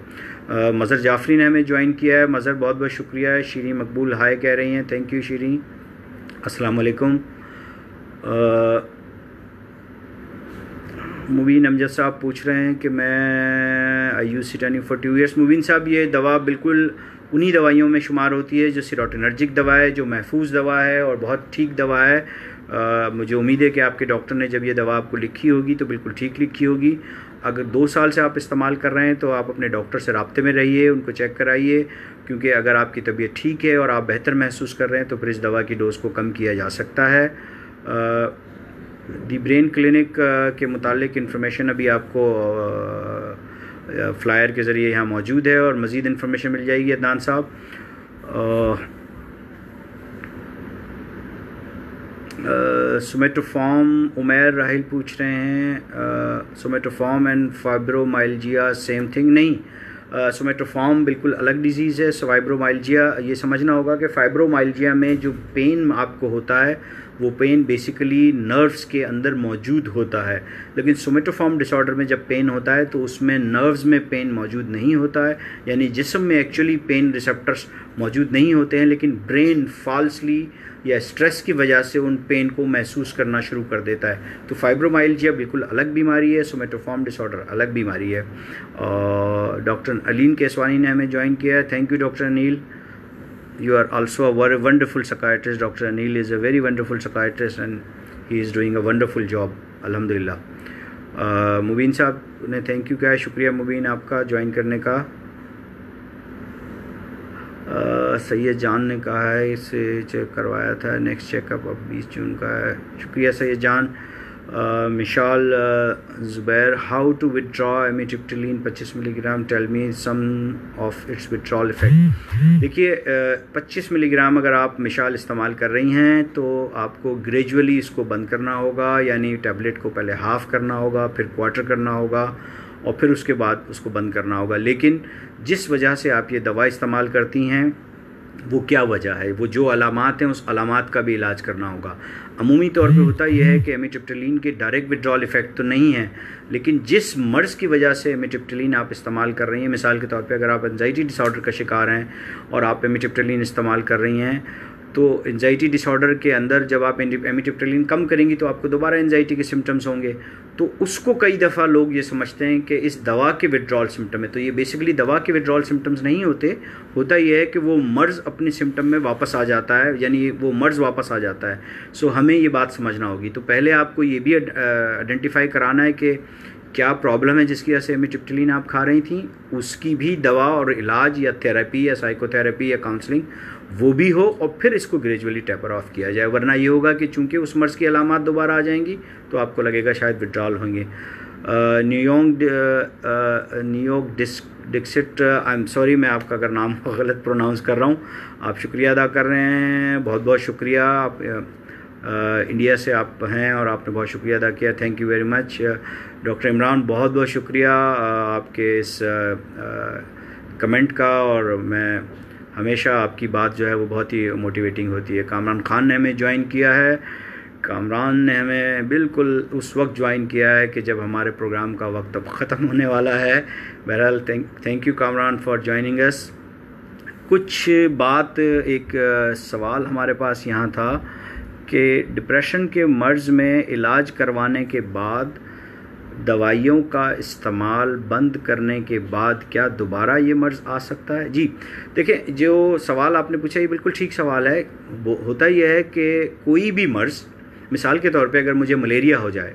मज़र जाफरी ने हमें ज्वाइन किया है। मज़र बहुत बहुत शुक्रिया है। शीरी मकबूल हाय कह रही हैं, थैंक यू शीरी। अस्सलाम वालेकुम। मुबीन अमजद साहब पूछ रहे हैं कि मैं आई यूज़ सिटानिन फॉर 2 ईयर्स। मुबीन साहब ये दवा बिल्कुल उन्हीं दवाइयों में शुमार होती है जो सीरोटोनर्जिक दवा है, जो महफूज दवा है और बहुत ठीक दवा है। मुझे उम्मीद है कि आपके डॉक्टर ने जब ये दवा आपको लिखी होगी तो बिल्कुल ठीक लिखी होगी। अगर 2 साल से आप इस्तेमाल कर रहे हैं तो आप अपने डॉक्टर से राब्ते में रहिए, उनको चेक कराइए, क्योंकि अगर आपकी तबीयत ठीक है और आप बेहतर महसूस कर रहे हैं तो फिर इस दवा की डोज़ को कम किया जा सकता है। दी ब्रेन क्लिनिक के मुतालिक इन्फॉर्मेशन अभी आपको फ्लायर के ज़रिए यहाँ मौजूद है और मज़ीद इन्फॉर्मेशन मिल जाएगी। अदनान साहब सोमेटोफॉर्म उमैर राहिल पूछ रहे हैं, somatoform and fibromyalgia same thing? नहीं, सोमेटोफॉर्म बिल्कुल अलग डिजीज़ है। फाइब्रोमाइल्जिया ये समझना होगा कि फाइब्रोमाइल्जिया में जो पेन आपको होता है वो पेन बेसिकली नर्व्स के अंदर मौजूद होता है, लेकिन सोमेटोफॉर्म डिसऑर्डर में जब पेन होता है तो उसमें नर्व्स में पेन मौजूद नहीं होता है, यानी जिस्म में एक्चुअली पेन रिसेप्टर्स मौजूद नहीं होते हैं, लेकिन ब्रेन फॉल्सली या स्ट्रेस की वजह से उन पेन को महसूस करना शुरू कर देता है। तो फाइब्रोमाइल्जिया बिल्कुल अलग बीमारी है, सोमेटोफॉर्म डिसऑर्डर अलग बीमारी है। और डॉक्टर अलीन केसवानी ने हमें ज्वाइन किया है, thank you doctor Anil. You are also a very wonderful psychiatrist. Dr. Anil is a very wonderful psychiatrist and he is doing a wonderful job. अल्हम्दुलिल्लाह। मुबीन साहब ने थैंक यू कहा है, शुक्रिया मुबीन आपका ज्वाइन करने का। सैयद जान ने कहा है इसे चेक करवाया था, नेक्स्ट चेकअप अब 20 जून का है, शुक्रिया Syed Jaan. Mishal Zubair, how to withdraw amitriptyline 25 milligram, tell me some of its withdrawal effect. देखिए 25 मिलीग्राम अगर आप मिशाल इस्तेमाल कर रही हैं तो आपको ग्रेजुअली इसको बंद करना होगा, यानी टैबलेट को पहले हाफ़ करना होगा, फिर क्वार्टर करना होगा और फिर उसके बाद उसको बंद करना होगा। लेकिन जिस वजह से आप ये दवा इस्तेमाल करती हैं वो क्या वजह है, वो जो अलामात हैं उस अलामात का भी इलाज करना होगा। अमूमी तौर पे होता यह है कि एमिट्रिप्टिलिन के डायरेक्ट विड्रॉल इफ़ेक्ट तो नहीं है, लेकिन जिस मर्ज़ की वजह से एमिट्रिप्टिलिन आप इस्तेमाल कर रही हैं, मिसाल के तौर पे अगर आप एंजाइटी डिसऑर्डर का शिकार हैं और आप एमिट्रिप्टिलिन इस्तेमाल कर रही हैं तो एंजाइटी डिसऑर्डर के अंदर जब आप एमिट्रिप्टिलिन कम करेंगी तो आपको दोबारा एंजाइटी के सिम्टम्स होंगे। तो उसको कई दफ़ा लोग ये समझते हैं कि इस दवा के विड्रॉल सिम्टम है, तो ये बेसिकली दवा के विड्रॉल सिम्टम्स नहीं होते। होता ये है कि वो मर्ज़ अपने सिम्टम में वापस आ जाता है, यानी वो मर्ज़ वापस आ जाता है। सो हमें ये बात समझना होगी। तो पहले आपको ये भी आइडेंटिफाई कराना है कि क्या प्रॉब्लम है जिसकी वजह से एमिट्रिप्टिलिन आप खा रही थी, उसकी भी दवा और इलाज या थेरेपी या साइकोथेरेपी या काउंसलिंग वो भी हो और फिर इसको ग्रेजुअली टेपर ऑफ किया जाए। वरना ये होगा कि चूंकि उस मर्ज़ की अलामात दोबारा आ जाएंगी तो आपको लगेगा शायद विड्रॉल होंगे। न्यूयॉर्क डिक्सिट, आई एम सॉरी मैं आपका अगर नाम गलत प्रोनाउंस कर रहा हूँ, आप शुक्रिया अदा कर रहे हैं, बहुत बहुत शुक्रिया। आप इंडिया से आप हैं और आपने बहुत शुक्रिया अदा किया, thank you very much. Doctor Imran बहुत बहुत शुक्रिया आपके इस कमेंट का, और मैं हमेशा आपकी बात जो है वो बहुत ही मोटिवेटिंग होती है। कामरान खान ने हमें ज्वाइन किया है, कामरान ने हमें बिल्कुल उस वक्त ज्वाइन किया है कि जब हमारे प्रोग्राम का वक्त अब ख़त्म होने वाला है। बहरहाल thank you Kamran for joining us. कुछ बात, एक सवाल हमारे पास यहाँ था कि डिप्रेशन के मर्ज़ में इलाज करवाने के बाद दवाइयों का इस्तेमाल बंद करने के बाद क्या दोबारा ये मर्ज़ आ सकता है? जी देखिए, जो सवाल आपने पूछा ये बिल्कुल ठीक सवाल है। वो होता यह है कि कोई भी मर्ज़, मिसाल के तौर पे अगर मुझे मलेरिया हो जाए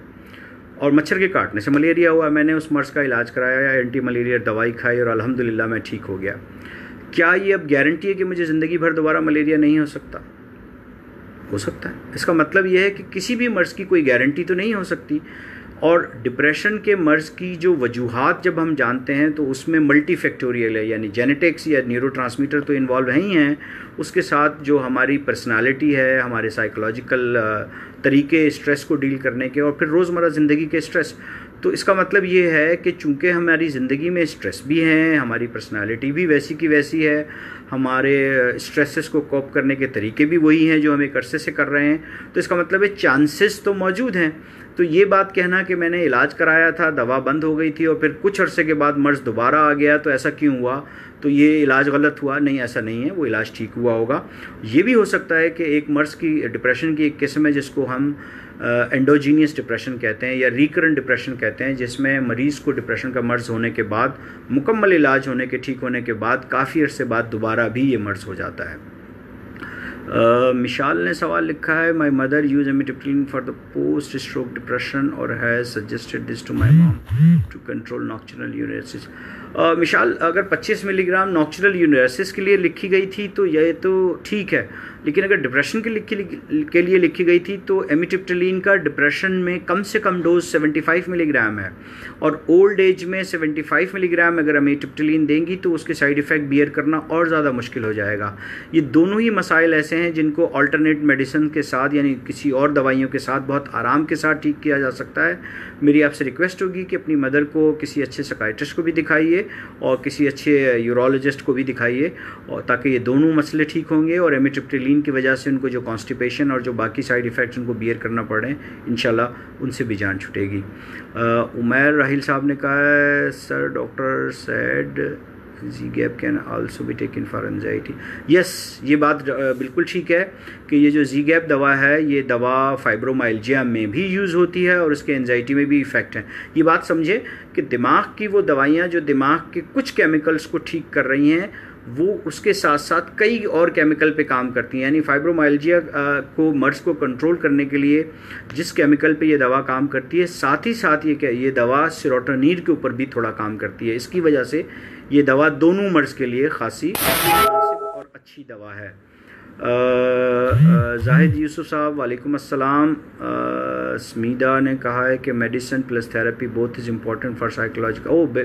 और मच्छर के काटने से मलेरिया हुआ, मैंने उस मर्ज़ का इलाज कराया, एंटी मलेरिया दवाई खाई और अल्हम्दुलिल्लाह मैं ठीक हो गया, क्या ये अब गारंटी है कि मुझे ज़िंदगी भर दोबारा मलेरिया नहीं हो सकता? हो सकता है। इसका मतलब यह है कि किसी भी मर्ज़ की कोई गारंटी तो नहीं हो सकती। और डिप्रेशन के मर्ज़ की जो वजूहात जब हम जानते हैं तो उसमें मल्टी फैक्टोरियल है, यानी जेनेटिक्स या न्यूरोट्रांसमीटर तो इन्वॉल्व है ही हैं, उसके साथ जो हमारी पर्सनालिटी है, हमारे साइकोलॉजिकल तरीके स्ट्रेस को डील करने के, और फिर रोज़मर्रा ज़िंदगी के स्ट्रेस। तो इसका मतलब ये है कि चूँकि हमारी ज़िंदगी में स्ट्रेस भी हैं, हमारी पर्सनालिटी भी वैसी की वैसी है, हमारे स्ट्रेसेस को कोप करने के तरीके भी वही हैं जो हम एक अरसे से कर रहे हैं, तो इसका मतलब है चांसेस तो मौजूद हैं। तो ये बात कहना कि मैंने इलाज कराया था, दवा बंद हो गई थी और फिर कुछ अरसे के बाद मर्ज़ दोबारा आ गया तो ऐसा क्यों हुआ, तो ये इलाज गलत हुआ, नहीं ऐसा नहीं है, वो इलाज ठीक हुआ होगा। ये भी हो सकता है कि एक मर्ज़ की डिप्रेशन की एक किस्म है जिसको हम एंडोजीनियस डिप्रेशन कहते हैं या रिकरेंट डिप्रेशन कहते हैं, जिसमें मरीज़ को डिप्रेशन का मर्ज़ होने के बाद, मुकम्मल इलाज होने के, ठीक होने के बाद काफ़ी अरसे बाद दोबारा भी ये मर्ज़ हो जाता है। मिशाल ने सवाल लिखा है, my mother use amitriptyline for the post stroke depression और has suggested this to my mom to control nocturnal enuresis. Mishal, अगर 25 मिलीग्राम नॉक्चुरल यूरेसिस के लिए लिखी गई थी तो ये तो ठीक है, लेकिन अगर डिप्रेशन के लिए लिखी गई थी तो एमिट्रिप्टिलिन का डिप्रेशन में कम से कम डोज 75 मिलीग्राम है, और ओल्ड एज में 75 मिलीग्राम अगर एमिट्रिप्टिलिन देंगी तो उसके साइड इफ़ेक्ट बियर करना और ज़्यादा मुश्किल हो जाएगा। ये दोनों ही मसाइल ऐसे हैं जिनको अल्टरनेट मेडिसिन के साथ, यानी किसी और दवाइयों के साथ बहुत आराम के साथ ठीक किया जा सकता है। मेरी आपसे रिक्वेस्ट होगी कि अपनी मदर को किसी अच्छे साइकियाट्रिस्ट को भी दिखाइए और किसी अच्छे यूरोलॉजिस्ट को भी दिखाइए, और ताकि ये दोनों मसले ठीक होंगे और एमिट्रिप्टिलिन की वजह से उनको जो कॉन्स्टिपेशन और जो बाकी साइड इफ़ेक्ट्स उनको बियर करना पड़े, इंशाल्लाह उनसे भी जान छूटेगी। उमैर राहिल साहब ने कहा है, sir doctor said Z-Gap can also be taken for anxiety. Yes, ये बात बिल्कुल ठीक है कि ये जो Z-Gap दवा है, ये दवा फाइब्रोमाइल्जिया में भी यूज़ होती है और इसके एंजाइटी में भी इफ़ेक्ट है। ये बात समझे कि दिमाग की वो दवाइयाँ जो दिमाग के कुछ केमिकल्स को ठीक कर रही हैं, वो उसके साथ साथ कई और केमिकल पे काम करती हैं। यानी फाइब्रोमाइल्जिया को, मर्ज़ को कंट्रोल करने के लिए जिस केमिकल पे ये दवा काम करती है, साथ ही साथ ये दवा सेरोटोनिन के ऊपर भी थोड़ा काम करती है। इसकी वजह से ये दवा दोनों मर्ज़ के लिए खासी मुनासिब और अच्छी दवा है। जाहिद यूसुफ साहब, वालेकुम अस्सलाम। स्मीदा ने कहा है कि medicine plus therapy both is important for psychological. Oh,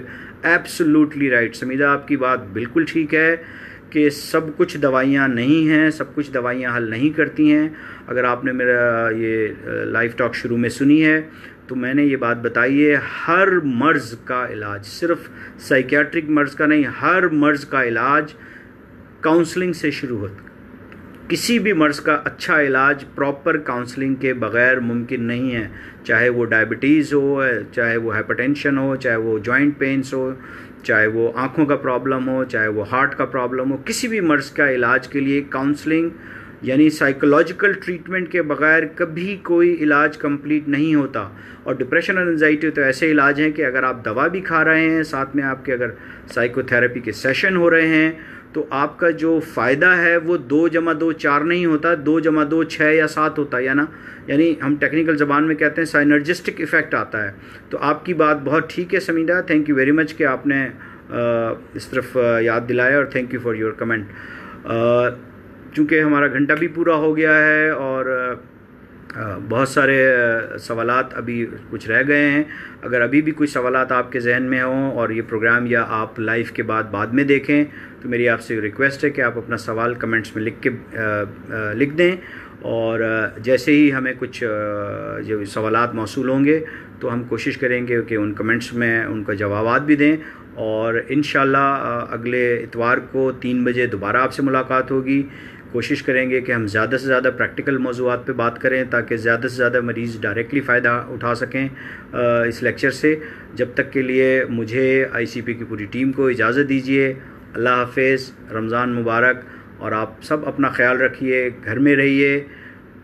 absolutely right Smeeda, आपकी बात बिल्कुल ठीक है कि सब कुछ दवाइयाँ नहीं हैं, सब कुछ दवाइयाँ हल नहीं करती हैं। अगर आपने मेरा ये लाइव टॉक शुरू में सुनी है तो मैंने ये बात बताई है, हर मर्ज़ का इलाज, सिर्फ साइकियाट्रिक मर्ज़ का नहीं, हर मर्ज़ का इलाज काउंसलिंग से शुरू होता है। किसी भी मर्ज़ का अच्छा इलाज प्रॉपर काउंसलिंग के बग़ैर मुमकिन नहीं है, चाहे वो डायबिटीज़ हो, चाहे वो हाइपरटेंशन हो, चाहे वो जॉइंट पेन्स हो, चाहे वो आँखों का प्रॉब्लम हो, चाहे वो हार्ट का प्रॉब्लम हो। किसी भी मर्ज़ का इलाज के लिए काउंसलिंग यानी साइकोलॉजिकल ट्रीटमेंट के बग़ैर कभी कोई इलाज कंप्लीट नहीं होता। और डिप्रेशन और एंजाइटी तो ऐसे इलाज हैं कि अगर आप दवा भी खा रहे हैं, साथ में आपके अगर साइकोथेरेपी के सेशन हो रहे हैं, तो आपका जो फ़ायदा है वो 2 + 2 4 नहीं होता, 2 + 2 6 या 7 होता है, यानी हम टेक्निकल ज़बान में कहते हैं साइनर्जिस्टिक इफ़ेक्ट आता है। तो आपकी बात बहुत ठीक है Samida, thank you very much कि आपने इस तरफ याद दिलाया, और thank you for your comment. चूँकि हमारा घंटा भी पूरा हो गया है और बहुत सारे सवालात अभी कुछ रह गए हैं। अगर अभी भी कुछ सवालात आपके जहन में हों और ये प्रोग्राम या आप लाइव के बाद में देखें, तो मेरी आपसे रिक्वेस्ट है कि आप अपना सवाल कमेंट्स में लिख दें, और जैसे ही हमें कुछ जो सवालात मौसूल होंगे तो हम कोशिश करेंगे कि उन कमेंट्स में उनका जवाबात भी दें। और इंशाल्लाह अगले इतवार को 3 बजे दोबारा आपसे मुलाकात होगी। कोशिश करेंगे कि हम ज़्यादा से ज़्यादा प्रैक्टिकल मौज़ूआत पे बात करें ताकि ज़्यादा से ज़्यादा मरीज़ डायरेक्टली फ़ायदा उठा सकें इस लेक्चर से। जब तक के लिए मुझे ICP की पूरी टीम को इजाज़त दीजिए। अल्लाह हाफ़िज़, रमज़ान मुबारक, और आप सब अपना ख्याल रखिए, घर में रहिए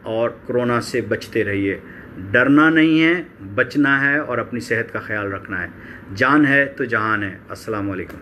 और कोरोना से बचते रहिए। डरना नहीं है, बचना है और अपनी सेहत का ख्याल रखना है। जान है तो जहान है। अस्सलाम वालेकुम।